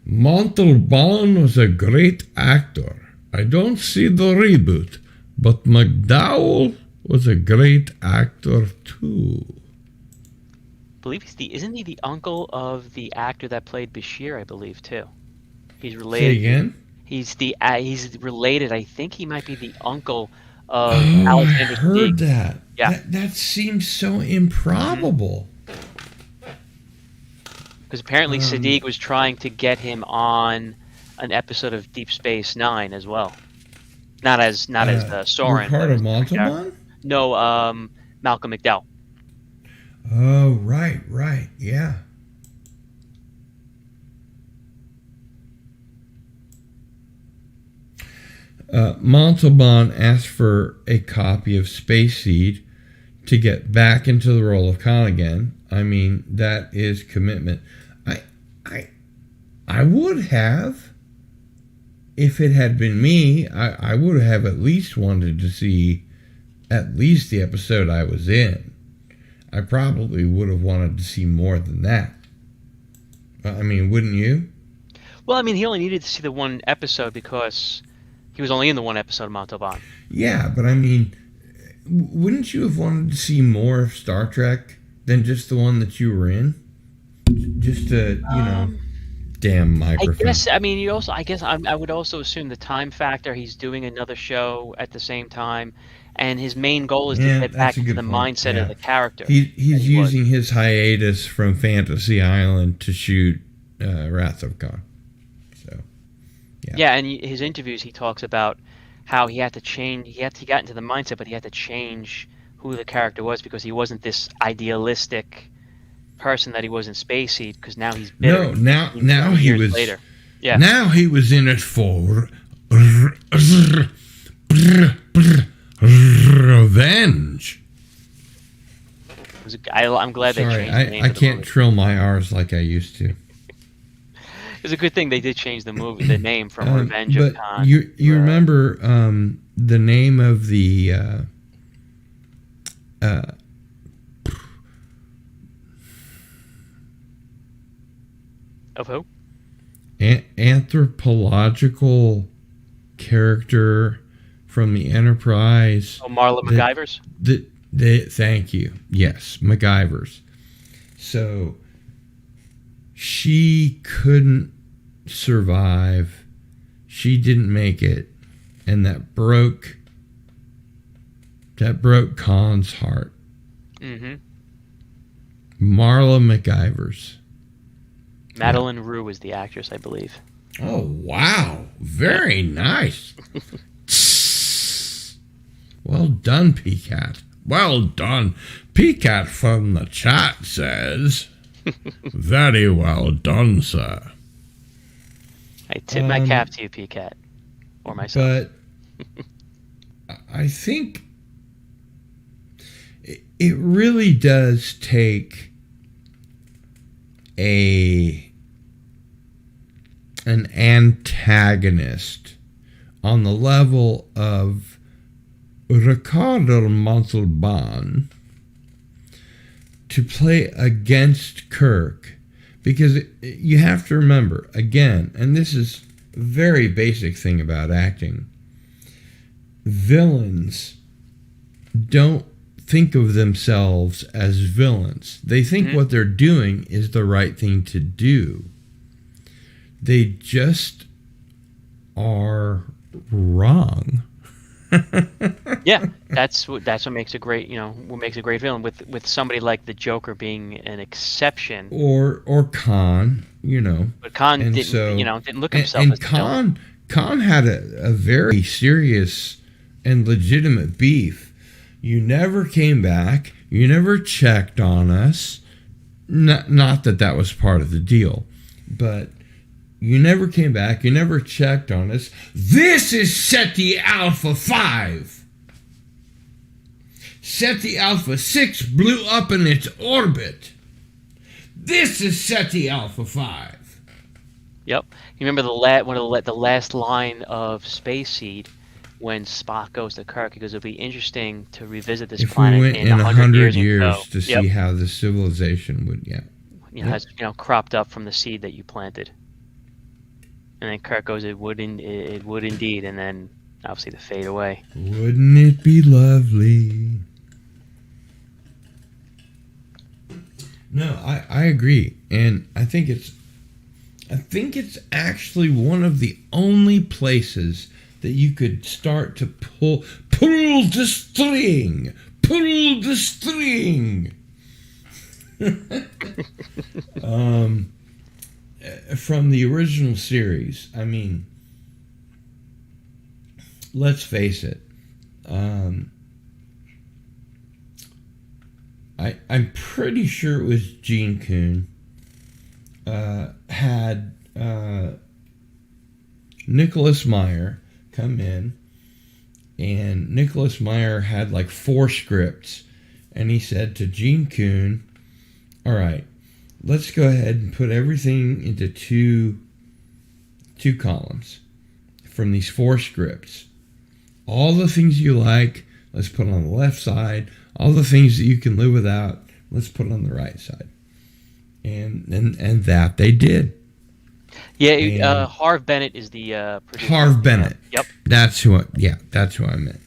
Montalban was a great actor. I don't see the reboot, but McDowell was a great actor too. I believe isn't he the uncle of the actor that played Bashir? I believe too. He's related. Say again? He's related. I think he might be the uncle of Oh, Alexander I heard Siddig. that. Yeah. That seems so improbable. Because apparently Siddig was trying to get him on an episode of Deep Space Nine as well. Not as Soren. Ricardo but- Montalban? No, Malcolm McDowell. Oh, right, yeah. Montalban asked for a copy of Space Seed to get back into the role of Khan again. I mean, that is commitment. I would have, if it had been me, I would have at least wanted to see at least the episode I was in. I probably would have wanted to see more than that. I mean, wouldn't you? Well, I mean, he only needed to see the one episode because he was only in the one episode of Montalban. Yeah, but I mean, wouldn't you have wanted to see more of Star Trek than just the one that you were in? Just to, damn microphone. I guess. I mean, I would also assume the time factor. He's doing another show at the same time, and his main goal is to get back into the mindset of the character. He's using his hiatus from Fantasy Island to shoot Wrath of Khan. So, yeah. Yeah, and his interviews, he talks about how he had to change. He got into the mindset, but he had to change who the character was because he wasn't this idealistic person that he was in Space Seed. Because now he's bitter. No, now he was later. Yeah. Now he was in it for Revenge. I'm glad they Sorry, changed the name I of the can't movie. trill my R's like I used to. It's a good thing they did change the name from Revenge of But Khan. you remember the name of the Of who? anthropological character from the Enterprise? Oh, Marla MacGyver's? Thank you. Yes, MacGyver's. So she couldn't survive. She didn't make it, and that broke Khan's heart. Mm-hmm. Marla MacGyver's. Madeline Rue was the actress, I believe. Oh, wow. Very nice. Well done, PCAT. Well done. PCAT from the chat says, very well done, sir. I tip my cap to you, PCAT. Or myself. But I think it really does take an antagonist on the level of Ricardo Montalban to play against Kirk, because you have to remember, again, and this is a very basic thing about acting, villains don't think of themselves as villains. They think what they're doing is the right thing to do. They just are wrong. Yeah, that's what makes a great, what makes a great villain, with somebody like the Joker being an exception. Or Khan, But Khan and didn't, so, didn't look himself and as a villain. Khan had a very serious and legitimate beef. You never came back. You never checked on us. Not that was part of the deal, but you never came back. You never checked on us. This is SETI Alpha 5. SETI Alpha 6 blew up in its orbit. This is SETI Alpha 5. Yep. You remember the last line of Space Seed when Spock goes to Kirk? He goes, "It'll be interesting to revisit this If planet we went in in 100 years years ago." to see how the civilization would, Has cropped up from the seed that you planted. And then Kirk goes, "It would indeed," and then obviously the fade away. Wouldn't it be lovely? No, I agree, and I think it's actually one of the only places that you could start to pull the string, from the original series. I mean, let's face it. I'm pretty sure it was Gene Kuhn had Nicholas Meyer come in, and Nicholas Meyer had like 4 scripts, and he said to Gene Kuhn, all right, let's go ahead and put everything into two columns from these 4 scripts. All the things you like, let's put on the left side. All the things that you can live without, let's put on the right side. And that they did. Yeah, Harv Bennett is the producer. Harv Bennett. Yep. That's who I meant.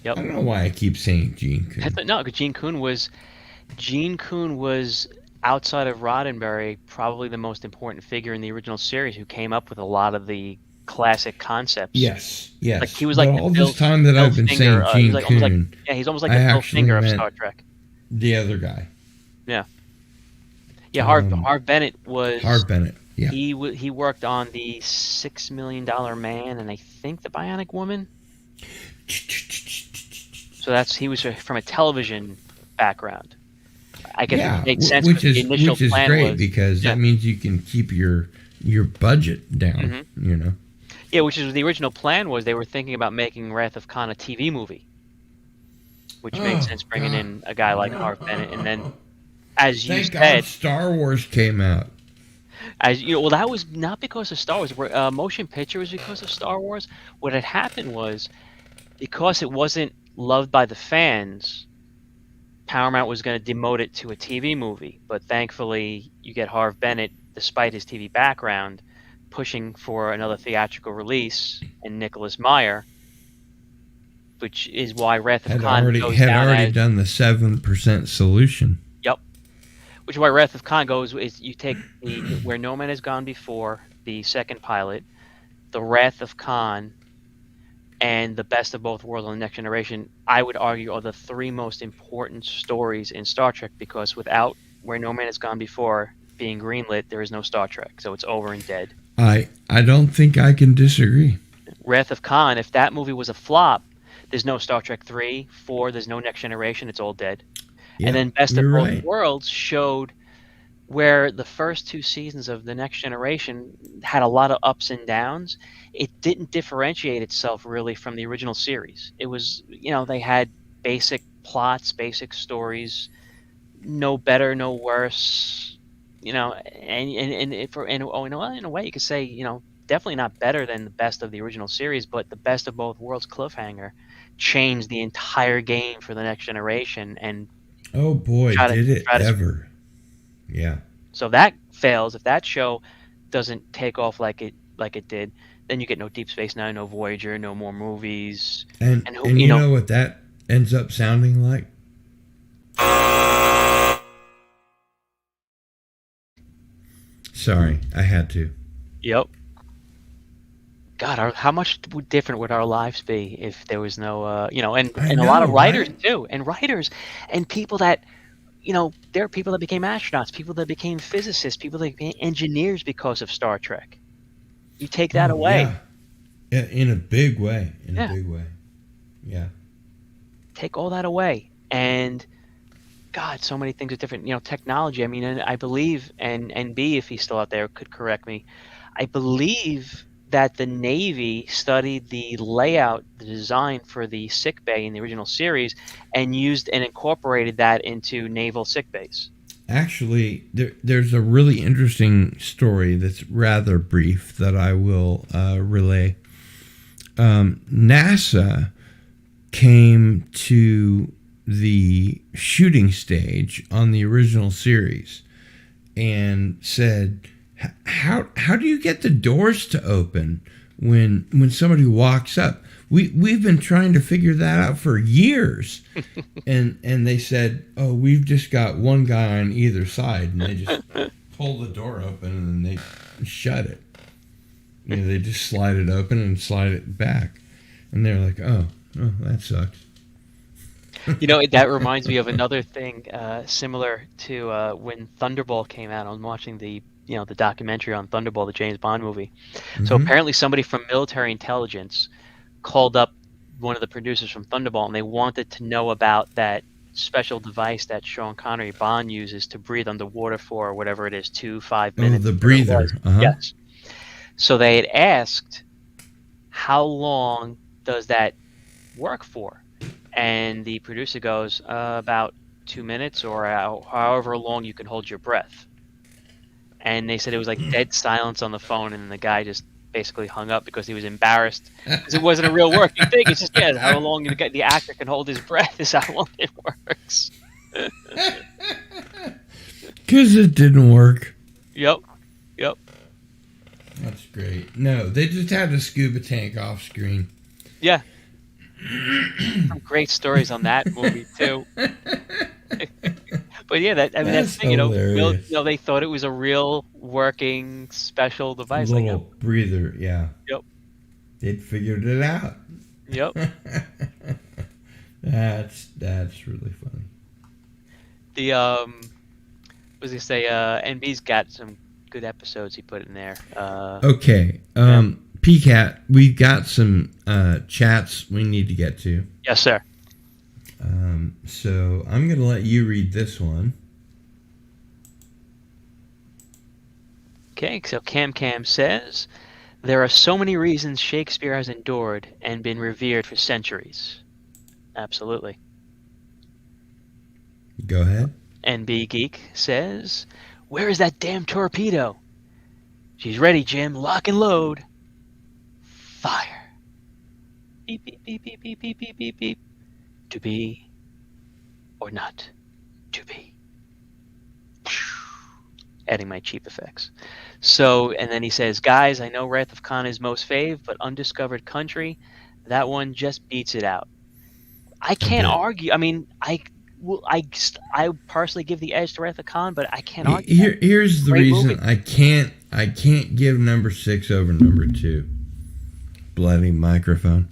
Yep. I don't know why I keep saying Gene Kuhn. No, because Gene Kuhn was outside of Roddenberry probably the most important figure in the original series, who came up with a lot of the classic concepts. Yes. Like he was like all this time that I've been saying Gene Kuhn, he's almost like the Bill Finger of Star Trek. The other guy. Yeah. Yeah, Harv Bennett was. Harv Bennett. Yeah. He worked on the $6 Million Man and I think the Bionic Woman. So he was from a television background. I guess it made sense. Which is plan great was, because that means you can keep your budget down. Mm-hmm. Yeah, which is the original plan was they were thinking about making Wrath of Khan a TV movie, which made Oh sense bringing God! in a guy like Harv Bennett. And then, as you Thank God said, Star Wars came out. as you know, well, that was not because of Star Wars. Motion picture was because of Star Wars. What had happened was because it wasn't loved by the fans, Paramount was going to demote it to a TV movie. But thankfully, you get Harv Bennett, despite his TV background, pushing for another theatrical release, and Nicholas Meyer, which is why Wrath of Had Khan already goes had down already as done the 7% solution. yep. Which is why Wrath of Khan goes is you take the Where No Man Has Gone Before, the second pilot, the Wrath of Khan, and the Best of Both Worlds on the Next Generation. I would argue are the three most important stories in Star Trek, because without Where No Man Has Gone Before being greenlit, there is no Star Trek, so it's over and dead. I don't think I can disagree. Wrath of Khan, if that movie was a flop, there's no Star Trek 3, 4, there's no Next Generation, it's all dead. Yep, And then Best of you're Both right. Worlds showed where the first two seasons of The Next Generation had a lot of ups and downs. It didn't differentiate itself really from the original series. It was, they had basic plots, basic stories, no better, no worse, in a way you could say, definitely not better than the best of the original series, but the Best of Both Worlds cliffhanger changed the entire game for The Next Generation and Oh boy, try to did it try to ever. Yeah. so if that fails, if that show doesn't take off like it did, then you get no Deep Space Nine, no Voyager, no more movies, And and and you know what that ends up sounding like? Sorry, I had to. yep. God, how much different would our lives be if there was no, and I a lot know, of writers right? too, and writers, and people that, there are people that became astronauts, people that became physicists, people that became engineers because of Star Trek. You take that Oh away, yeah. In a big way. In a yeah, big way. Yeah. take all that away, and God, so many things are different. Technology. I mean, and I believe, and B, if he's still out there, could correct me. I believe that the Navy studied the layout, the design for the sick bay in the original series, and used and incorporated that into naval sick bays. Actually, there's a really interesting story that's rather brief that I will relay. NASA came to the shooting stage on the original series and said, how do you get the doors to open when somebody walks up? We've been trying to figure that out for years. and they said, oh, we've just got one guy on either side, and they just pull the door open and then they shut it. They just slide it open and slide it back. And they're like, oh, that sucks. That reminds me of another thing similar to when Thunderball came out. I was watching the documentary on Thunderball, the James Bond movie. So Mm-hmm. apparently somebody from military intelligence called up one of the producers from Thunderball, and they wanted to know about that special device that Sean Connery Bond uses to breathe underwater for whatever it is, 5 Oh, minutes. the Whatever it was. breather. Uh-huh. Yes. So they had asked, how long does that work for? And the producer goes, about 2 minutes, or however long you can hold your breath. And they said it was like dead silence on the phone, and the guy just basically hung up because he was embarrassed because it wasn't a real working thing. It's just how long the actor can hold his breath is how long it works. Because it didn't work. Yep. That's great. No, they just had a scuba tank off screen. Yeah. Some great stories on that movie too. But yeah, that's That's the thing, hilarious. they thought it was a real working special device. Little breather, yeah. Yep. They'd figured it out. Yep. That's really funny. The was gonna say NB's got some good episodes he put in there. Okay. PCAT, we've got some chats we need to get to. Yes, sir. So I'm going to let you read this one. Okay, so Cam says, There are so many reasons Shakespeare has endured and been revered for centuries. Absolutely. Go ahead. NB Geek says, "Where is that damn torpedo?" "She's ready, Jim. Lock and load." Fire. Beep, beep, beep, beep, beep, beep, beep, beep, beep. To be or not to be. Adding my cheap effects. So, and then he says, "Guys, I know Wrath of Khan is most fave, but Undiscovered Country, that one just beats it out." I can't bit. argue. I mean, I personally give the edge to Wrath of Khan, but I can't argue. Here's the Great reason movie. I can't give number 6 over number 2. Bloody microphone.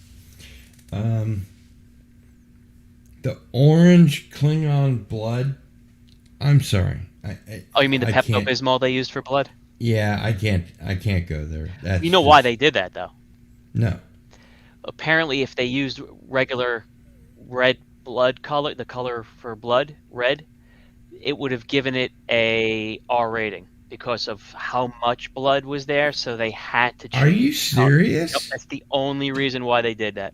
The orange Klingon blood. I'm sorry. Oh, you mean the I can't- Pepto-Bismol they used for blood? Yeah, I can't go there. That's You know why they did that, though? No. Apparently, if they used regular red blood color, the color for blood, red, it would have given it a R rating because of how much blood was there, so they had to change. Are you serious? Yep, that's the only reason why they did that.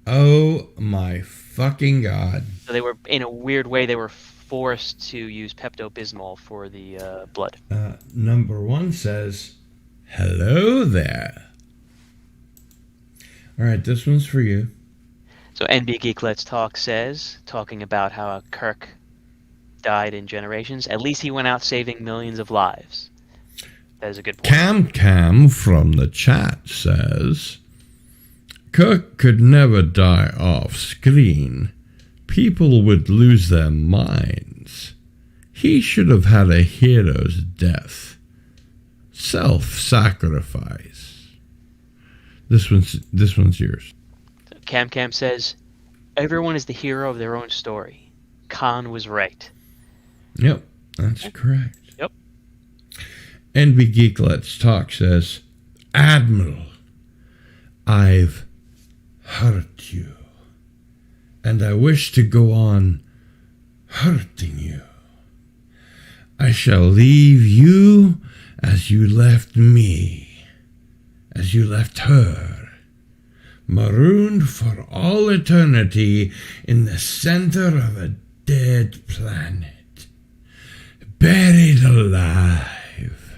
Oh my fucking god. So they were, in a weird way, they were forced to use Pepto-Bismol for the blood. Number 1 says, "Hello there." All right, this one's for you. So NB Geek Let's Talk says, talking about how Kirk died in Generations, at least he went out saving millions of lives. That is a good point. Cam from the chat says, "Kirk could never die off screen. People would lose their minds. He should have had a hero's death. Self-sacrifice." This one's yours. Cam says, "Everyone is the hero of their own story. Khan was right." Yep, that's correct. Yep. NB Geek Let's Talk says, "Admiral, I've hurt you, and I wish to go on hurting you. I shall leave you as you left me, as you left her, marooned for all eternity in the center of a dead planet, buried alive,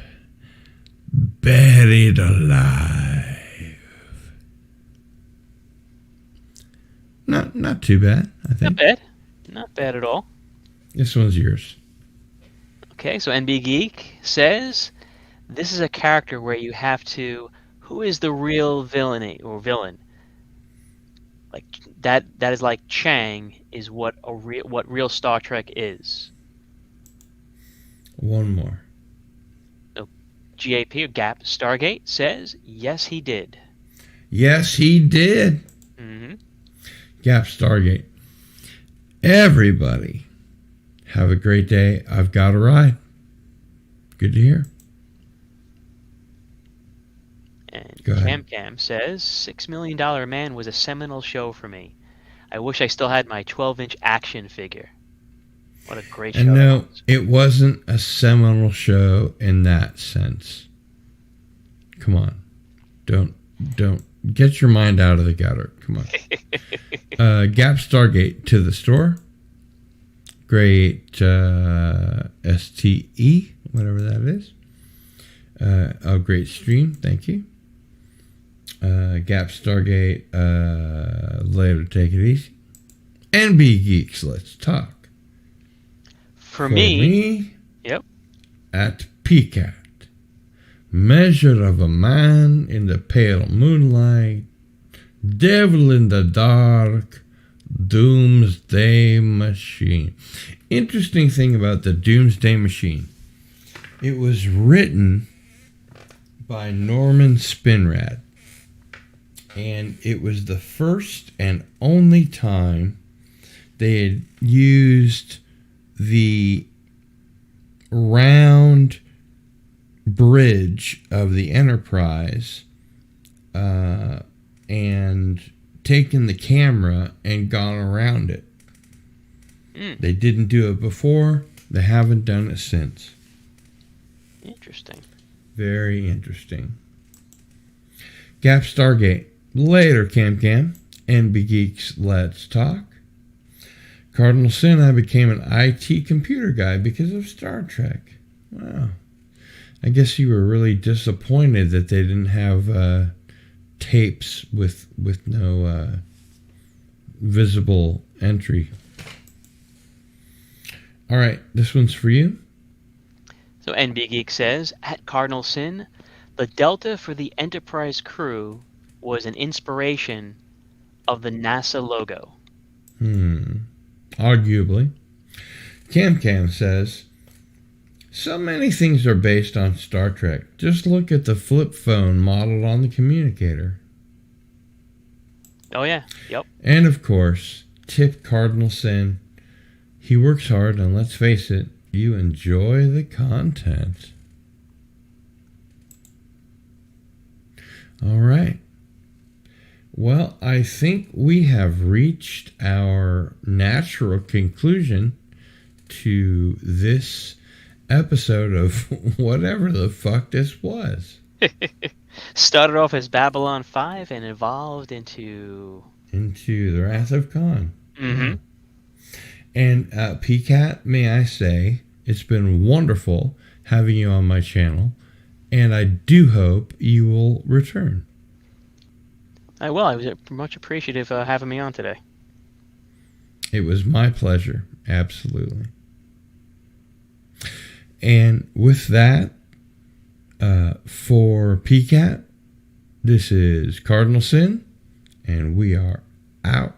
buried alive." Not too bad, I Not think. bad. Not bad at all. This one's yours. Okay, so NB Geek says, "This is a character where you have to, who is the real villain or villain? Like that is like Chang is what real Star Trek is." One more. GAP or Gap Stargate says, "Yes, he did." Yes, he did. Mm-hmm. Gap Stargate. Everybody, have a great day. I've got a ride. Good to hear. And Go ahead. Cam says, $6 Million Man was a seminal show for me. I wish I still had my 12-inch action figure. What a great show. And no, that was. it wasn't a seminal show in that sense. Come on. Don't get your mind out of the gutter. Come on. Gap Stargate to the store. Great STE, whatever that is. A great stream. Thank you. Gap Stargate, later take it easy. NB Geeks, let's talk. For me, yep. At PCAT, measure of a man in the pale moonlight, devil in the dark, doomsday machine. Interesting thing about the Doomsday Machine. It was written by Norman Spinrad. And it was the first and only time they had used the round bridge of the Enterprise and taken the camera and gone around it. They didn't do it before. They haven't done it since. Interesting. Very interesting. Gap Stargate. Later, Cam. NB Geeks, let's talk. Cardinal Sin, I became an IT computer guy because of Star Trek. Wow. I guess you were really disappointed that they didn't have tapes with no visible entry. All right, this one's for you. So NB Geek says, at Cardinal Sin, the Delta for the Enterprise crew was an inspiration of the NASA logo. Arguably. Cam says, so many things are based on Star Trek. Just look at the flip phone modeled on the communicator. Oh, yeah. Yep. And of course, tip Cardinal Sin. He works hard, and let's face it, you enjoy the content. All right. Well, I think we have reached our natural conclusion to this episode of whatever the fuck this was. Started off as Babylon 5 and evolved into the Wrath of Khan. Mm-hmm. And PCAT, may I say, it's been wonderful having you on my channel, and I do hope you will return. I will. I was much appreciative having me on today. It was my pleasure, absolutely. And with that, for PCAT, this is Cardinal Sin, and we are out.